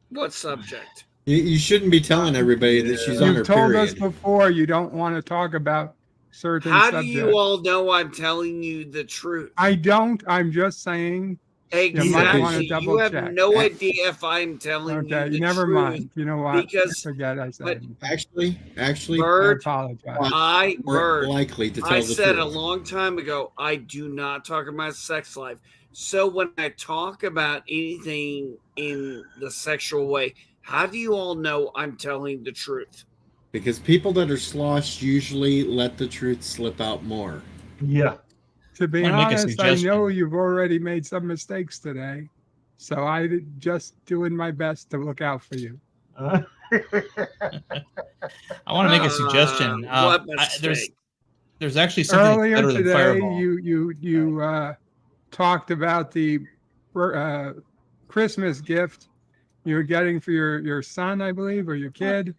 S7: What subject?
S1: You shouldn't be telling everybody that she's on her
S3: You've told
S1: period.
S3: us before you don't want to talk about certain
S7: How do
S3: subjects.
S7: you all know I'm telling you the truth?
S3: I don't. I'm just saying.
S7: Exactly.
S3: might wanna
S7: You
S3: double
S7: have
S3: check.
S7: no idea if I'm telling you
S3: Okay,
S7: the
S3: never
S7: truth.
S3: mind. You know what?
S7: because-
S3: Forget I said
S7: but-
S3: anything.
S1: Actually,
S3: I
S7: Bird,
S3: apologize.
S1: more
S7: Bird,
S1: likely to tell
S7: I
S1: the
S7: said a
S1: truth.
S7: long time ago, I do not talk about sex life. So when I talk about anything in the sexual way, how do you all know I'm telling the truth?
S1: Because people that are sloshed usually let the truth slip out more.
S6: Yeah.
S3: To be
S4: I'm gonna make a
S3: honest, I know
S4: suggestion.
S3: you've already made some mistakes today. So I'm just doing my best to look out for you.
S4: I want to make a suggestion.
S7: What
S4: There's actually something
S3: Earlier
S4: better than
S3: today,
S4: Fireball.
S3: you talked about the Christmas gift you were getting for your son, I believe, or your kid,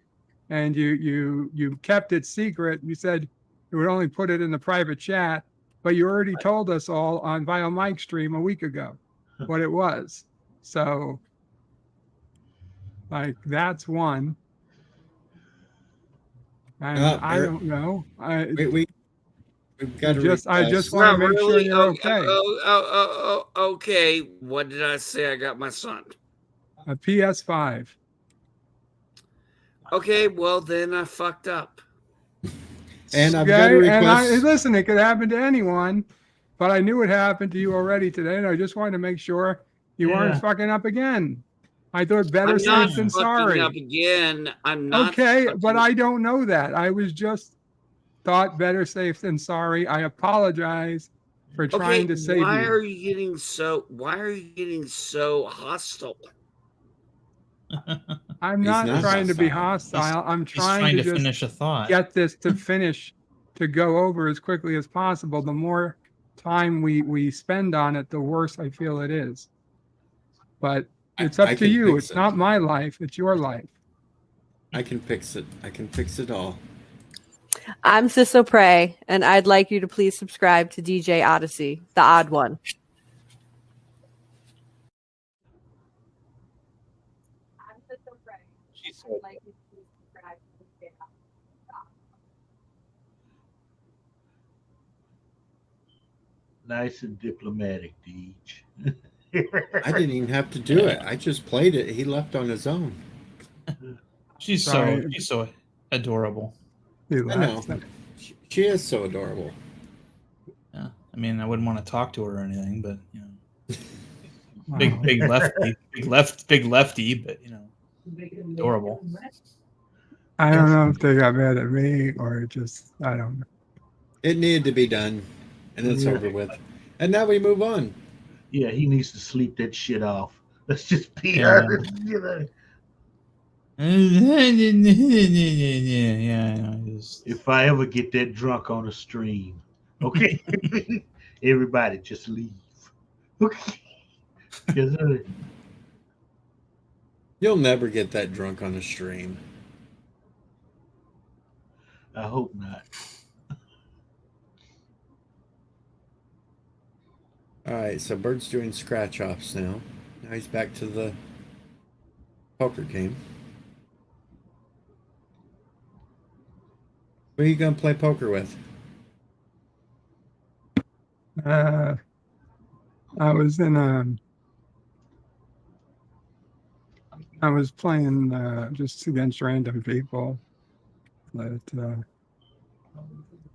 S3: and you kept it secret. You said you would only put it in the private chat, but you already told us all on Vio Mike stream a week ago what it was. So, like, that's one. And I don't know.
S1: We've got to
S3: I just want to make sure you're okay.
S7: Okay. What did I say? I got my son.
S3: A PS5.
S7: Okay, well then I fucked up.
S1: And I've got a
S3: Okay, and
S1: request.
S3: listen, it could happen to anyone, but I knew it happened to you already today, and I just wanted to make sure you weren't fucking up again. I thought better
S7: I'm not
S3: safe than
S7: fucking
S3: sorry.
S7: up again. I'm not.
S3: Okay,
S7: fucking-
S3: but I don't know that. I was just thought better safe than sorry. I apologize for trying to save
S7: why
S3: you.
S7: are you getting so? Why are you getting so hostile?
S3: I'm
S1: He's
S3: not
S1: not
S3: trying to be
S1: hostile.
S3: hostile. I'm
S4: He's
S3: trying to just
S4: finish a thought.
S3: get this to finish, to go over as quickly as possible. The more time we spend on it, the worse I feel it is. But it's up
S1: I
S3: to
S1: can
S3: you.
S1: fix
S3: It's
S1: it.
S3: not my life. It's your life.
S1: I can fix it. I can fix it all.
S9: I'm Sisso Prey, and I'd like you to please subscribe to DJ Odyssey, the odd one.
S6: Nice and diplomatic, Deej.
S1: I didn't even have to do it. I just played it. He left on his own.
S4: She's so adorable.
S3: He
S1: I know.
S3: left.
S1: She is so adorable.
S4: Yeah. I mean, I wouldn't want to talk to her or anything, but you know,
S3: Wow.
S4: big lefty, but you know, adorable.
S3: I don't know if they got mad at me or just, I don't know.
S1: It needed to be done. and it's
S6: Yeah.
S1: over with. And now we move on.
S6: Yeah, he needs to sleep that shit off. Let's just be
S4: Yeah.
S6: honest. You know?
S4: Yeah, just...
S6: If I ever get that drunk on a stream, okay, everybody just leave. Okay. 'Cause,
S1: You'll never get that drunk on a stream.
S6: I hope not.
S1: All right, so Bird's doing scratch offs now. Now he's back to the poker game. Who are you gonna play poker with?
S3: I was in I was playing just against random people. But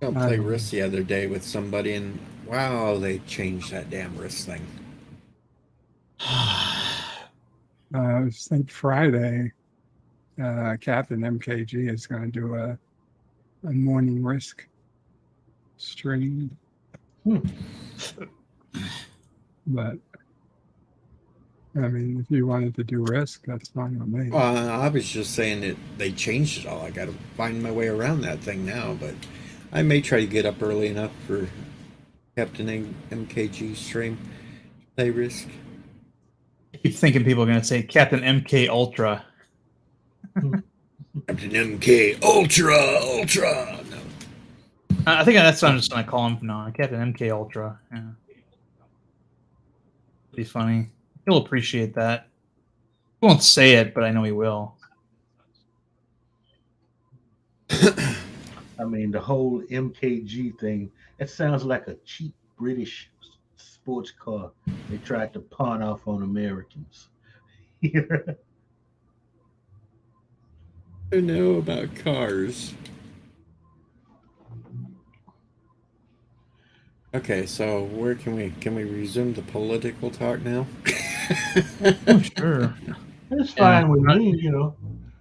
S1: I played Risk the other day with somebody, and wow, they changed that damn Risk thing.
S3: I think Friday, Captain MKG is going to do a morning Risk stream. But I mean, if you wanted to do Risk, that's fine with me.
S1: Well, I was just saying that they changed it all. I got to find my way around that thing now, but I may try to get up early enough for Captain MKG stream. Play Risk.
S4: I keep thinking people are going to say Captain MK Ultra.
S1: Captain MK Ultra. No.
S4: I think that's what I'm just going to call him from now on. Captain MK Ultra. Yeah. Be funny. He'll appreciate that. He won't say it, but I know he will.
S6: I mean, the whole MKG thing, it sounds like a cheap British sports car they tried to pawn off on Americans.
S1: I don't know about cars. Okay, so where can we resume the political talk now?
S4: Oh, sure.
S6: It's fine with me, you know.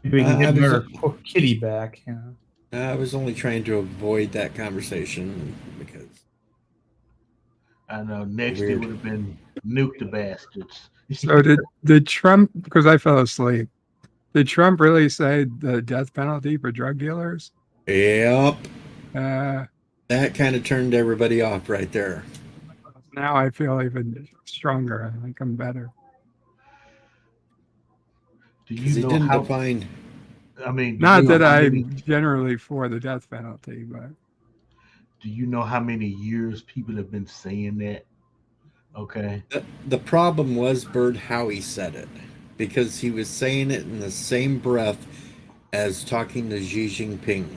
S4: Maybe we can get our poor kitty back. Yeah.
S1: I was only trying to avoid that conversation because
S6: I know next it would have been nuke the bastards.
S3: So did Trump? Because I fell asleep. Did Trump really say the death penalty for drug dealers?
S1: Yep.
S3: That
S1: kind of turned everybody off right there.
S3: Now I feel even stronger. I think I'm better.
S6: Do you know
S1: didn't
S6: how?
S1: Define.
S6: I mean,
S3: Not that I'm generally for the death penalty, but
S6: do you know how many years people have been saying that? Okay.
S1: The problem was Bird how he said it, because he was saying it in the same breath as talking to Xi Jinping.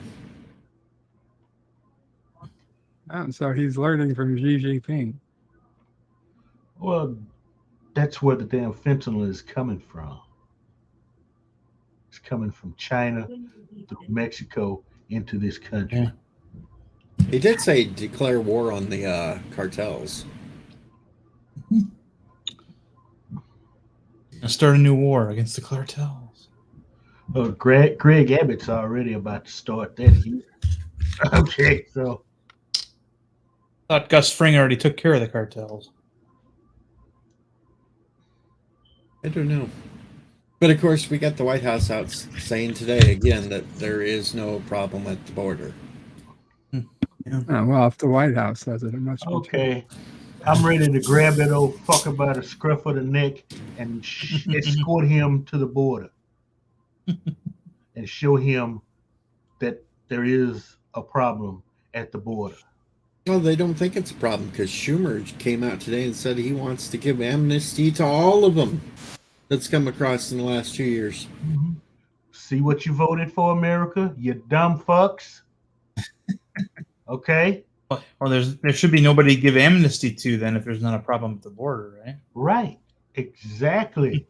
S3: oh, so he's learning from Xi Jinping.
S6: Well, that's where the damn fentanyl is coming from. It's coming from China through Mexico into this country.
S4: Yeah.
S1: He did say declare war on the cartels.
S4: Start a new war against the cartels.
S6: Well, Greg Abbott's already about to start that. Okay, so
S4: Thought Gus Fring already took care of the cartels.
S1: I don't know. But of course, we got the White House out saying today again that there is no problem at the border.
S3: Yeah. Well, if the White House says it, it must be
S6: okay. I'm ready to grab that old fucker by the scruff of the neck and escort him to the border and show him that there is a problem at the border.
S1: Well, they don't think it's a problem because Schumer came out today and said he wants to give amnesty to all of them that's come across in the last 2 years.
S6: Mm-hmm. See what you voted for, America? You dumb fucks. Okay?
S4: Well, there should be nobody to give amnesty to then if there's not a problem at the border, right?
S6: Right. Exactly.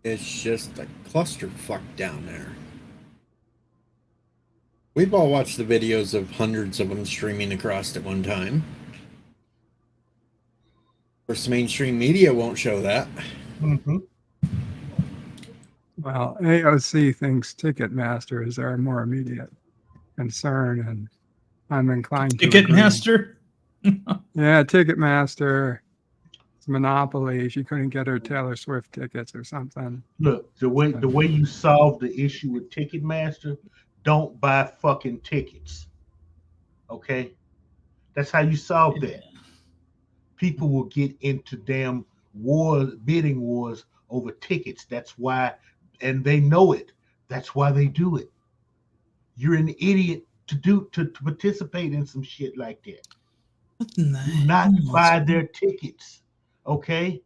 S1: It's just a clusterfuck down there. We've all watched the videos of hundreds of them streaming across at one time. Of course, mainstream media won't show that.
S6: Mm-hmm.
S3: Well, AOC thinks Ticketmaster is our more immediate concern, and I'm inclined to agree.
S4: Ticketmaster.
S3: Yeah, Ticketmaster. It's monopoly. She couldn't get her Taylor Swift tickets or something.
S6: Look, the way you solve the issue with Ticketmaster, don't buy fucking tickets. Okay? That's how you solve that. People will get into damn wars, bidding wars over tickets. That's why, and they know it. That's why they do it. You're an idiot to participate in some shit like that. Do not buy their tickets. Okay?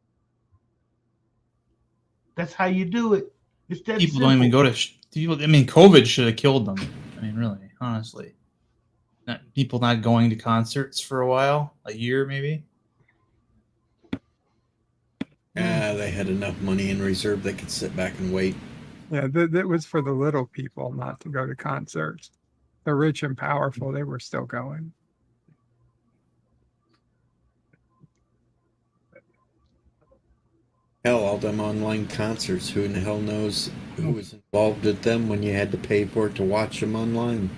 S6: That's how you do it. It's that
S4: People
S6: simple.
S4: don't even go to. People. I mean, COVID should have killed them. I mean, really, honestly. People not going to concerts for a while, a year maybe.
S1: They had enough money in reserve they could sit back and wait.
S3: Yeah, that was for the little people not to go to concerts. The rich and powerful, they were still going.
S1: Hell, all them online concerts, who in the hell knows who was involved with them when you had to pay for it to watch them online?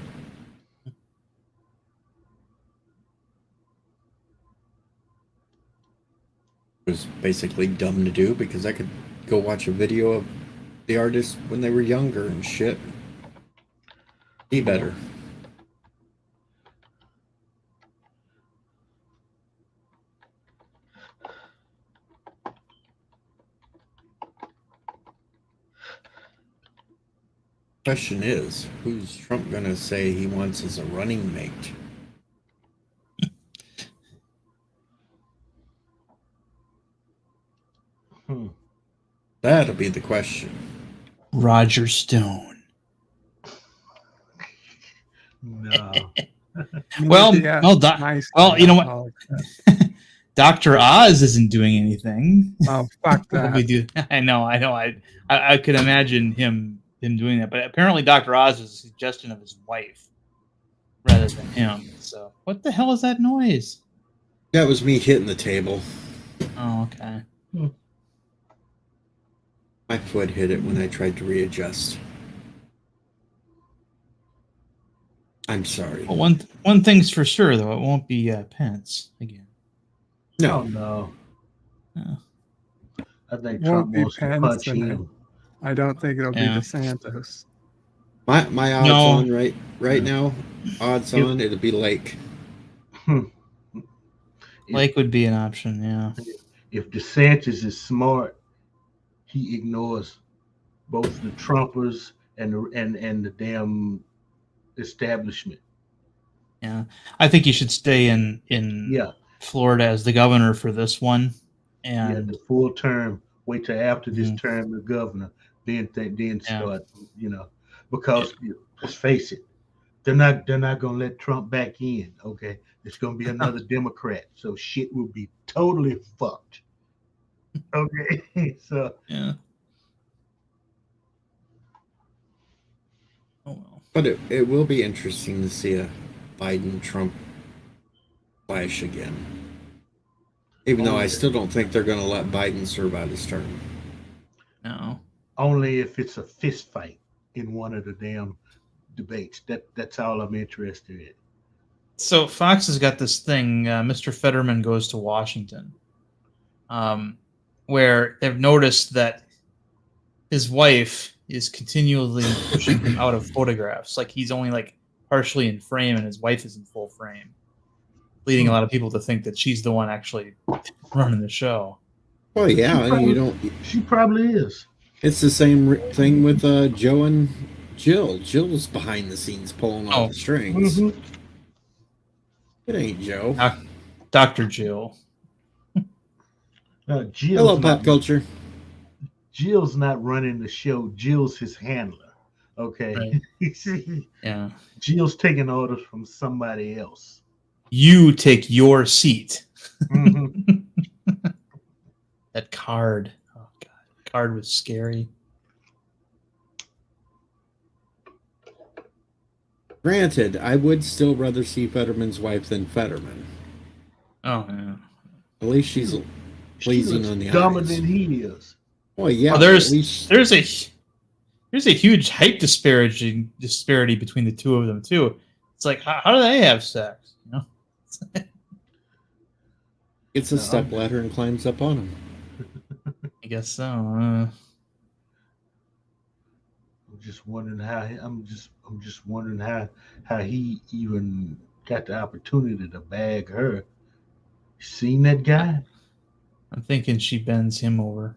S1: It was basically dumb to do because I could go watch a video of the artist when they were younger and shit. Be better. Question is, who's Trump gonna say he wants as a running mate? That'll be the question.
S4: Roger Stone.
S6: No.
S4: Well,
S3: Yeah,
S4: well,
S3: nice.
S4: you know what? Dr. Oz isn't doing anything.
S3: Oh, fuck that.
S4: We do. I know. I could imagine him doing that, but apparently Dr. Oz is a suggestion of his wife rather than him. So, what the hell is that noise?
S1: That was me hitting the table.
S4: Oh, okay.
S1: My foot hit it when I tried to readjust. I'm sorry.
S4: Well, one thing's for sure, though, it won't be Pence again.
S1: No.
S6: Oh, no.
S4: Oh.
S6: I think
S3: Won't
S6: Trump
S3: be
S6: wants to
S3: Pence
S6: punch
S3: tonight.
S6: him.
S3: I don't think it'll be
S4: Yeah.
S3: DeSantis.
S1: My odds
S4: No.
S1: on right now, odds on it'll be Lake.
S4: Lake would be an option, yeah.
S6: If DeSantis is smart, he ignores both the Trumpers and the damn establishment.
S4: Yeah. I think you should stay in
S6: Yeah,
S4: Florida as the governor for this one.
S6: yeah,
S4: And
S6: the full term. Wait till after this
S4: Mhm.
S6: term, the governor. Then
S4: Yeah.
S6: start. Because let's face it, they're not gonna let Trump back in. Okay, it's gonna be another Democrat, so shit will be totally fucked. Okay, so
S4: yeah. Oh well.
S1: But it will be interesting to see a Biden-Trump clash again. Even though I still don't think they're going to let Biden serve out his term.
S4: No.
S6: only if it's a fist fight in one of the damn debates. That's all I'm interested in.
S4: So Fox has got this thing, Mr. Fetterman Goes to Washington, where they've noticed that his wife is continually pushing him out of photographs. Like he's only like partially in frame and his wife is in full frame, leading a lot of people to think that she's the one actually running the show.
S1: Oh yeah, you don't.
S6: She probably is.
S1: It's the same thing with Joe and Jill. Jill's behind the scenes pulling all the strings.
S6: Mm-hmm.
S1: It ain't Joe.
S4: Dr. Jill.
S1: Hello, pop culture.
S6: Jill's not running the show. Jill's his handler. Okay.
S4: Right. Yeah.
S6: Jill's taking orders from somebody else.
S4: You take your seat.
S6: Mm-hmm.
S4: That card. Oh god. The card was scary.
S1: Granted, I would still rather see Fetterman's wife than Fetterman.
S4: Oh yeah.
S1: At least she's pleasing on the
S6: dumber
S1: eyes.
S6: than he is.
S1: Well, yeah.
S4: Oh, there's there's a huge height disparity between the two of them too. It's like, how do they have sex? You know,
S1: Gets a step ladder and climbs up on him.
S4: I guess so.
S6: I'm just wondering how he even got the opportunity to bag her. You seen that guy?
S4: I'm thinking she bends him over.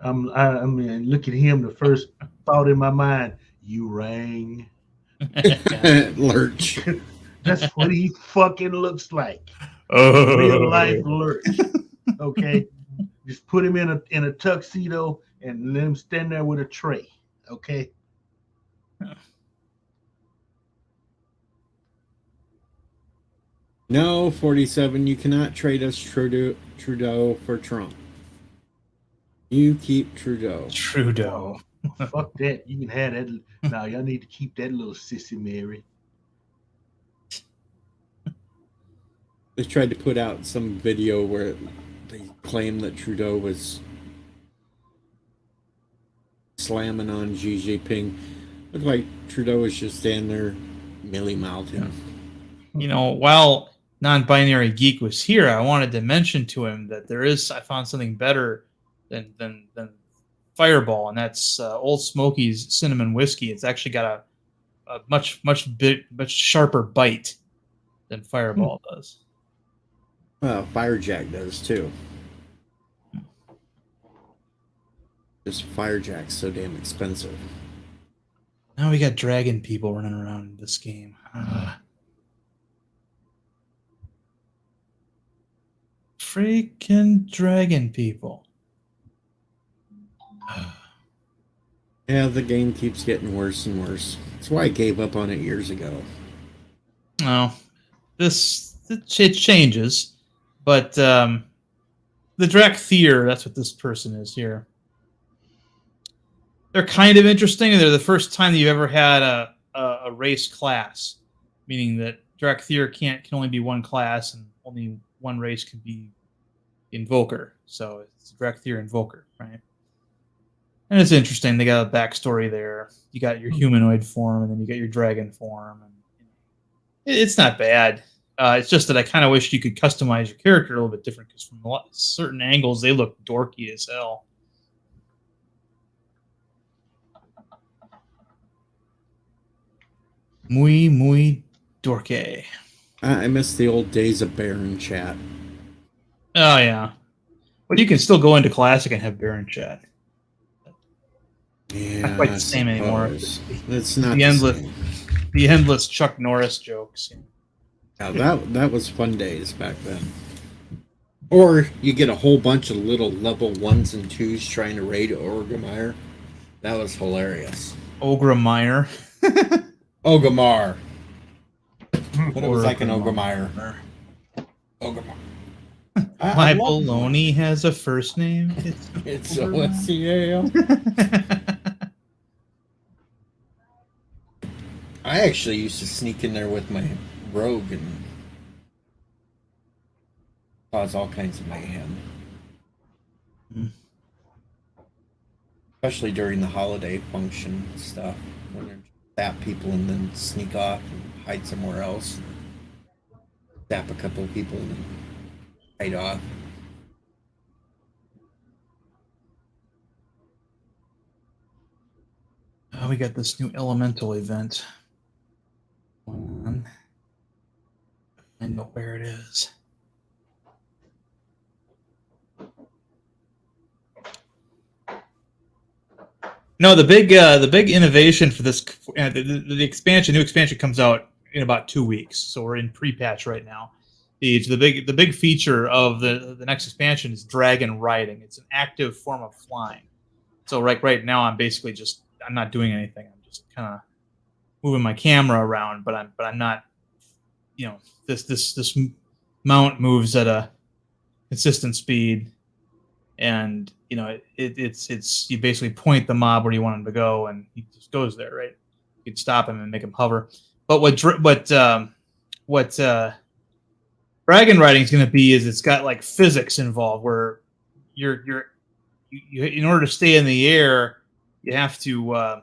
S6: I mean, look at him. The first thought in my mind, you rang.
S1: Lurch.
S6: That's what he fucking looks like.
S4: Oh.
S6: Real life Lurch. Okay, just put him in a tuxedo and let him stand there with a tray. Okay.
S1: No, 47, you cannot trade us Trudeau for Trump. You keep Trudeau.
S4: Trudeau.
S6: Fuck that. You can have that. Now, y'all need to keep that little sissy Mary.
S1: They tried to put out some video where they claimed that Trudeau was slamming on Xi Jinping. Looked like Trudeau was just standing there mealy-mouthing.
S4: You know, while non-binary geek was here, I wanted to mention to him that I found something better than Fireball, and that's Old Smoky's cinnamon whiskey. It's actually got a much sharper bite than Fireball does.
S1: Well, Firejack does too. Just Firejack's so damn expensive.
S4: Now we got dragon people running around in this game. Freaking dragon people.
S1: Yeah, the game keeps getting worse and worse. That's why I gave up on it years ago.
S4: No, it changes, but the Drakthir, that's what this person is here. They're kind of interesting. They're the first time that you've ever had a race class, meaning that Drakthir can only be one class and only one race can be Invoker. So it's Drakthir Invoker, right? And it's interesting. They got a backstory there. You got your humanoid form, and then you got your dragon form. And it's not bad. It's just that I kind of wish you could customize your character a little bit different, because from certain angles, they look dorky as hell. Muy dorky.
S1: I miss the old days of Baron chat.
S4: Oh, yeah. But you can still go into Classic and have Baron chat.
S1: Yeah,
S4: not quite the same anymore.
S1: It's not
S4: the endless Chuck Norris jokes.
S1: Yeah, that was fun days back then. Or you get a whole bunch of little level 1s and 2s trying to raid Orgrimmar. That was hilarious.
S4: Orgrimmar.
S1: Orgrimmar. But it was like an Orgrimmar. Orgrimmar.
S4: My baloney has a first name.
S1: It's OSCAL. I actually used to sneak in there with my rogue and cause all kinds of mayhem. Especially during the holiday function stuff, when they're zap people and then sneak off and hide somewhere else. Zap a couple of people and then hide off.
S4: Oh, we got this new elemental event. I know where it is. No, the big innovation for this, the expansion, new expansion comes out in about 2 weeks. So we're in pre-patch right now. The big feature of the next expansion is dragon riding. It's an active form of flying. So right now I'm basically I'm not doing anything. I'm just kind of moving my camera around, but I'm not, this mount moves at a consistent speed, and it's you basically point the mob where you want him to go, and he just goes there, right? You can stop him and make him hover. But what dragon riding is going to be is it's got like physics involved, where you in order to stay in the air, you have to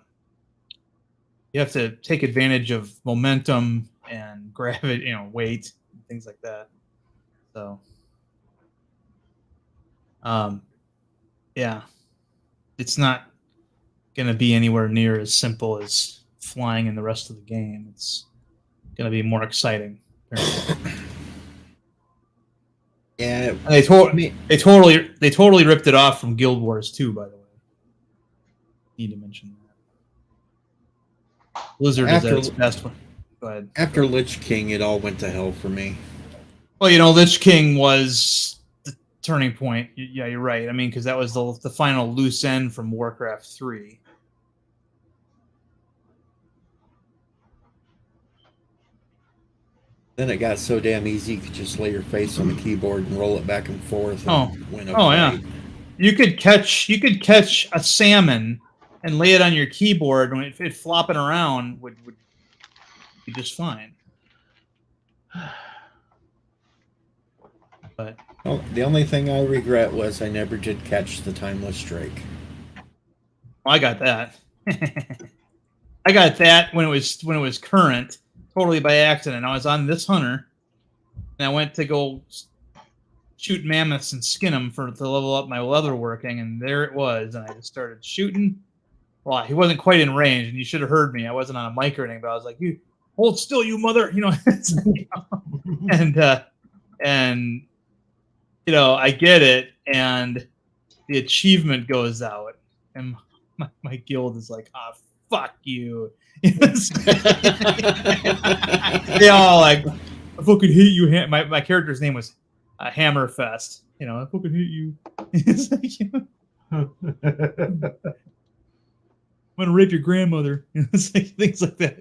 S4: you have to take advantage of momentum and gravity, weight, and things like that. So, yeah, it's not going to be anywhere near as simple as flying in the rest of the game. It's going to be more exciting.
S1: Yeah,
S4: And they totally ripped it off from Guild Wars 2, by the way. Need to mention that. Blizzard is at its best one. Go ahead.
S1: After Lich King, it all went to hell for me.
S4: Well, Lich King was the turning point. Yeah, you're right. I mean, because that was the final loose end from Warcraft 3.
S1: Then it got so damn easy, you could just lay your face on the keyboard and roll it back and forth and win a fight.
S4: Yeah. You could catch a salmon and lay it on your keyboard, and it flopping around would be just fine. But
S1: the only thing I regret was I never did catch the Timeless Drake.
S4: I got that. I got that when it was current, totally by accident. I was on this hunter, and I went to go shoot mammoths and skin them to level up my leather working, and there it was, and I just started shooting. Well, he wasn't quite in range, and you should have heard me. I wasn't on a mic or anything, but I was like, "You hold still, you mother!" and I get it, and the achievement goes out, and my guild is like, "Ah, fuck you." They all like, "I fucking hate you." My character's name was Hammerfest. I fucking hate you. It's like, I'm gonna rape your grandmother. It's like things like that.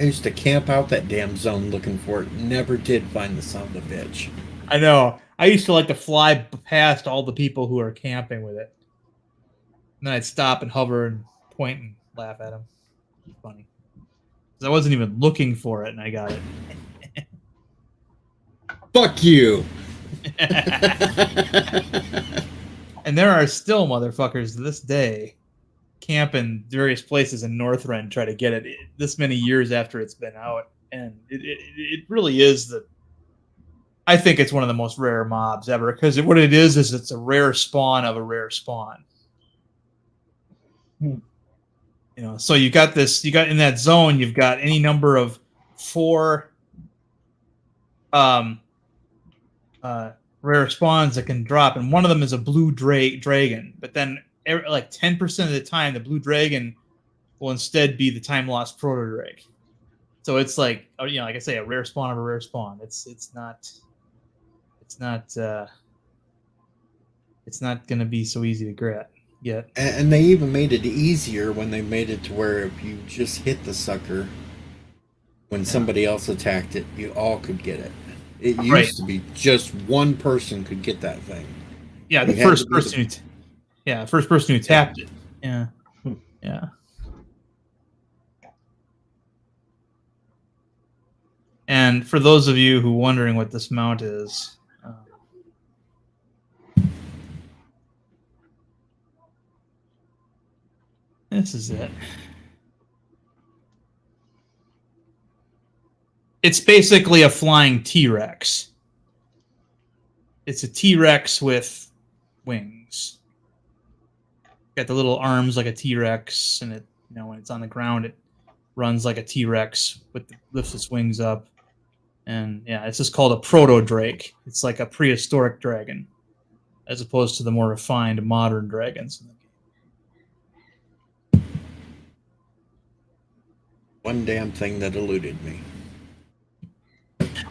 S1: I used to camp out that damn zone looking for it. Never did find the son of a bitch.
S4: I know. I used to like to fly past all the people who are camping with it. And then I'd stop and hover and point and laugh at them. It's funny. Because I wasn't even looking for it, and I got it.
S1: Fuck you!
S4: And there are still motherfuckers to this day camp in various places in Northrend, try to get it this many years after it's been out. And it really is I think it's one of the most rare mobs ever, because what it is it's a rare spawn of a rare spawn. So you got in that zone, you've got any number of 4 rare spawns that can drop, and one of them is a blue dragon. But then, like 10% of the time, the blue dragon will instead be the time lost proto drake. So it's like, like I say, a rare spawn of a rare spawn. It's not going to be so easy to get.
S1: And they even made it easier when they made it to where if you just hit the sucker when somebody else attacked it, you all could get it. It used to be just one person could get that thing.
S4: Yeah, the first person who tapped it. Yeah. Yeah. And for those of you who are wondering what this mount is, this is it. It's basically a flying T-Rex. It's a T-Rex with wings. Got the little arms like a T-Rex, and it, when it's on the ground, it runs like a T-Rex, lifts its wings up. And yeah, it's just called a proto drake. It's like a prehistoric dragon, as opposed to the more refined modern dragons.
S1: One damn thing that eluded me.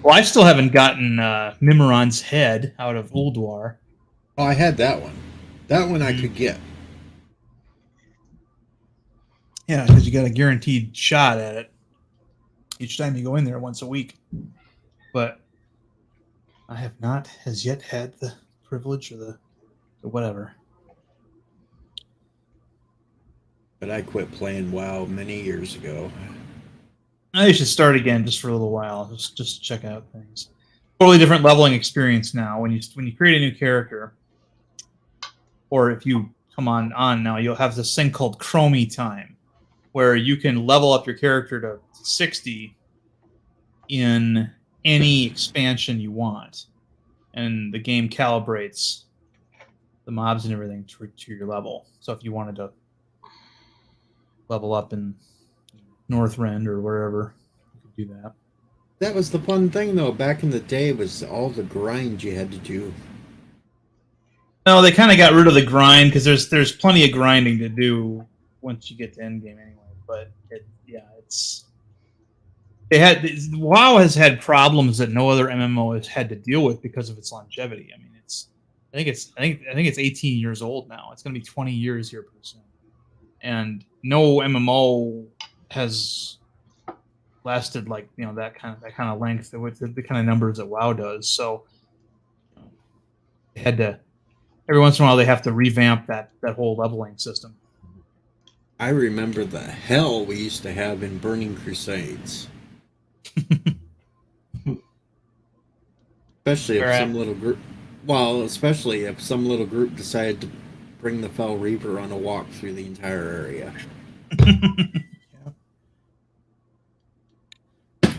S4: Well, I still haven't gotten Mimiron's head out of Ulduar.
S1: Oh, I had that one. That one I could get.
S4: Yeah, because you got a guaranteed shot at it each time you go in there once a week. But I have not as yet had the privilege or the whatever.
S1: But I quit playing WoW many years ago.
S4: I should start again just for a little while, just check out things. Totally different leveling experience now. When you create a new character, or if you come on now, you'll have this thing called Chromie time, where you can level up your character to 60 in any expansion you want, and the game calibrates the mobs and everything to your level. So if you wanted to level up in Northrend or wherever, you could do that.
S1: That was the fun thing, though. Back in the day, was all the grind you had to do.
S4: No, they kind of got rid of the grind because there's plenty of grinding to do once you get to endgame anyway. But WoW has had problems that no other MMO has had to deal with because of its longevity. I mean, I think it's 18 years old now. It's going to be 20 years here pretty soon, and no MMO has lasted like that kind of length with the kind of numbers that WoW does. So they had to. Every once in a while, they have to revamp that whole leveling system.
S1: I remember the hell we used to have in Burning Crusades. Especially if some little group... Well, especially if some little group decided to bring the Fell Reaper on a walk through the entire area.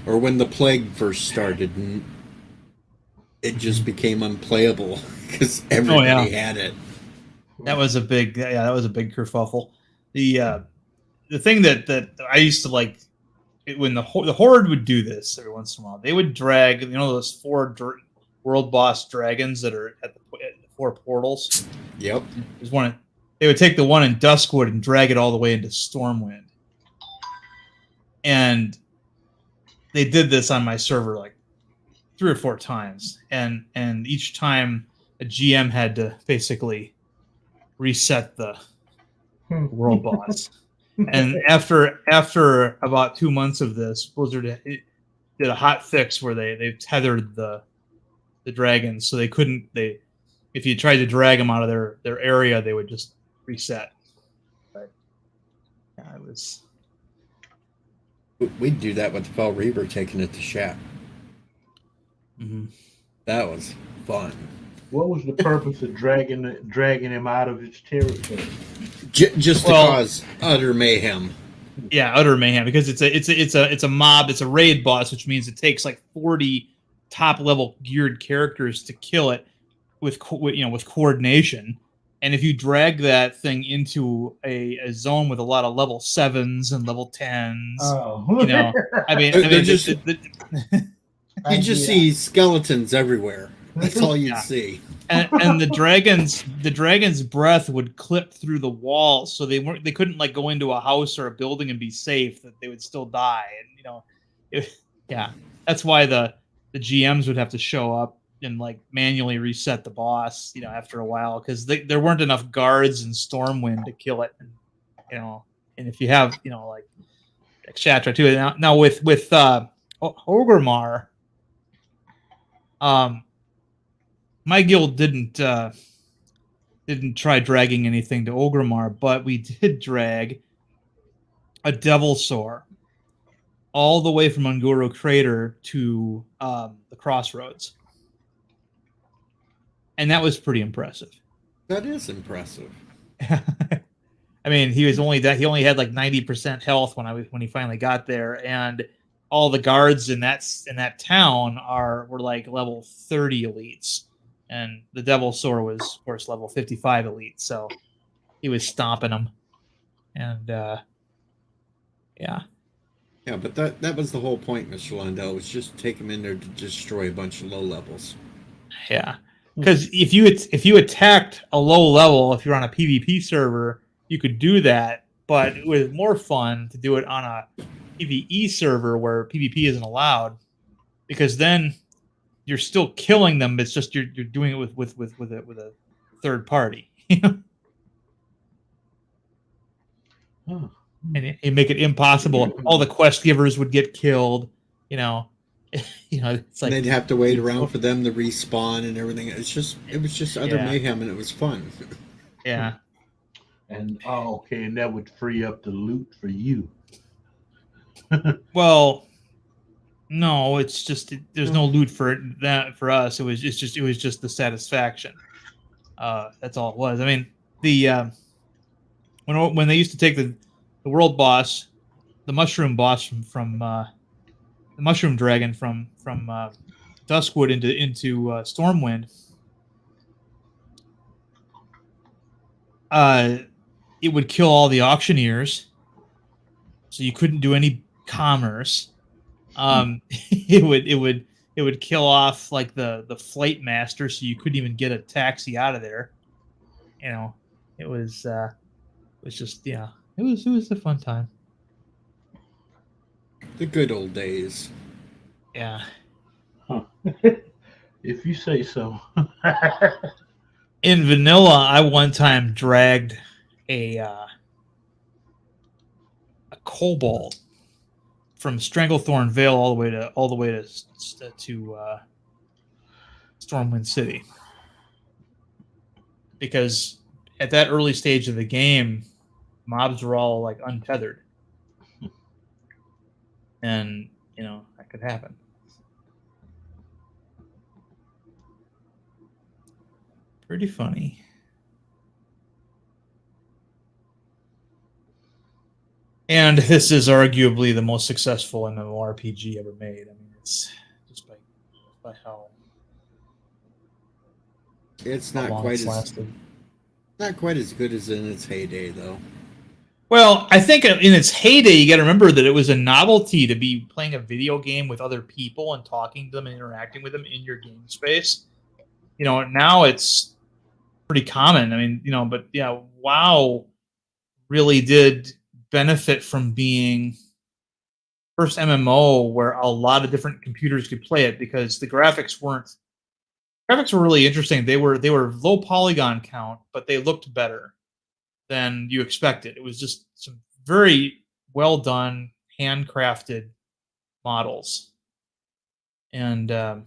S1: Or when the Plague first started and it just became unplayable because everybody had it.
S4: That was a big kerfuffle. The thing that I used to like when the Horde would do this every once in a while, they would drag those 4 world boss dragons that are at the 4 portals.
S1: Yep.
S4: There's one. They would take the one in Duskwood and drag it all the way into Stormwind, and they did this on my server like 3 or 4 times, and each time a GM had to basically reset the world boss. And after about 2 months of this, Blizzard did a hot fix where they tethered the dragons, so they couldn't. If you tried to drag them out of their area, they would just reset. But yeah, it was.
S1: We'd do that with the Fell Reaper, taking it to Shap.
S4: Mm-hmm.
S1: That was fun.
S6: What was the purpose of dragging him out of his territory?
S1: Just to cause utter mayhem.
S4: Yeah, utter mayhem, because it's a mob. It's a raid boss, which means it takes like 40 top level geared characters to kill it with coordination. And if you drag that thing into a zone with a lot of level 7s and level 10s,
S1: you just see skeletons everywhere. That's all you'd see.
S4: And the dragon's breath would clip through the walls, so they couldn't like go into a house or a building and be safe. That they would still die, and that's why the GMs would have to show up and like manually reset the boss, after a while, because there weren't enough guards in Stormwind to kill it, and if you have like GETTR too. Now with Orgrimmar, my guild didn't try dragging anything to Orgrimmar, but we did drag a Devil Sore all the way from Ungoro Crater to the Crossroads, and that was pretty impressive.
S1: That is impressive.
S4: I mean, he only had like 90% health when he finally got there, and all the guards in that town were like level 30 elites. And the Devil Sore was, of course, level 55 elite, so he was stomping them. And, yeah.
S1: Yeah, but that was the whole point, Mr. Lundell, was just take him in there to destroy a bunch of low levels.
S4: Yeah. Because if you attacked a low level, if you're on a PvP server, you could do that, but it was more fun to do it on a PvE server where PvP isn't allowed, because then you're still killing them. It's just you're doing it with a third party,
S6: Oh.
S4: and you make it impossible. All the quest givers would get killed. It's like
S1: and they'd have to wait around for them to respawn and everything. It was just utter mayhem, and it was fun.
S4: Yeah.
S6: And and that would free up the loot for you.
S4: Well, no, it's just there's no loot for us. It was just the satisfaction. That's all it was. I mean, the when they used to take the world boss, the mushroom boss from the mushroom dragon from Duskwood into Stormwind. It would kill all the auctioneers, so you couldn't do any commerce. It would kill off like the flight master, so you couldn't even get a taxi out of there. You know, it was just it was a fun time.
S1: The good old days.
S4: Yeah.
S6: Huh. If you say so.
S4: In vanilla, I one time dragged a kobold from Stranglethorn Vale all the way to Stormwind City, because at that early stage of the game, mobs were all like untethered, and that could happen. Pretty funny. And this is arguably the most successful MMORPG ever made. I mean, it's just by how
S1: It's
S4: how
S1: not
S4: long
S1: quite
S4: it's
S1: as
S4: lasted.
S1: not quite as good as in its heyday, though.
S4: Well, I think in its heyday, you got to remember that it was a novelty to be playing a video game with other people and talking to them and interacting with them in your game space. Now it's pretty common. I mean, but yeah, WoW really did benefit from being first MMO where a lot of different computers could play it, because the graphics were really interesting. They were low polygon count, but they looked better than you expected. It was just some very well done, handcrafted models, and now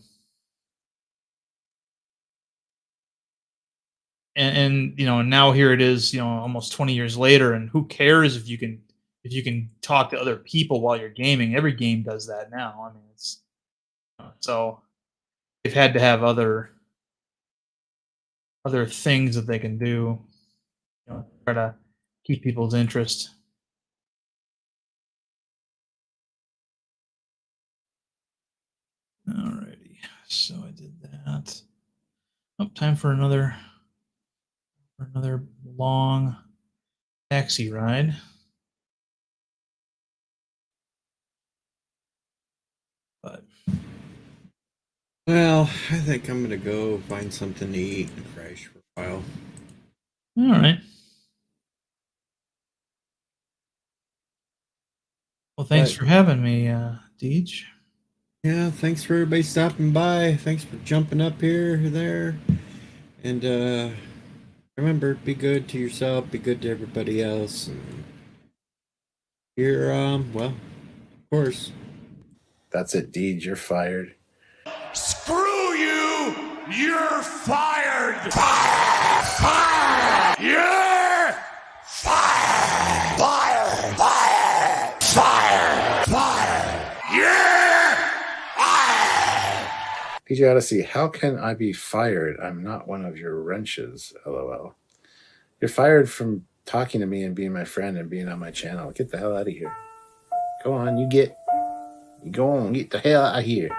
S4: here it is, almost 20 years later, and who cares if you can talk to other people while you're gaming? Every game does that now. I mean, it's so they've had to have other things that they can do, try to keep people's interest. Alrighty, so I did that. Oh, time for another long taxi ride. But
S1: Well, I think I'm gonna go find something to eat and crash for a while.
S4: all right. Well, thanks for having me, Deej.
S1: Yeah, thanks for everybody stopping by. Thanks for jumping up here, there, and remember, be good to yourself, be good to everybody else. And you're well, of course.
S10: That's it, Deej. You're fired.
S11: Screw you! You're fired! Fire! Fire! You're fired! Fire! Fire! Fire! Fire! You're fired!
S10: PJ Odyssey, how can I be fired? I'm not one of your wrenches, LOL. You're fired from talking to me and being my friend and being on my channel. Get the hell out of here. Go on, you go on, get the hell out of here.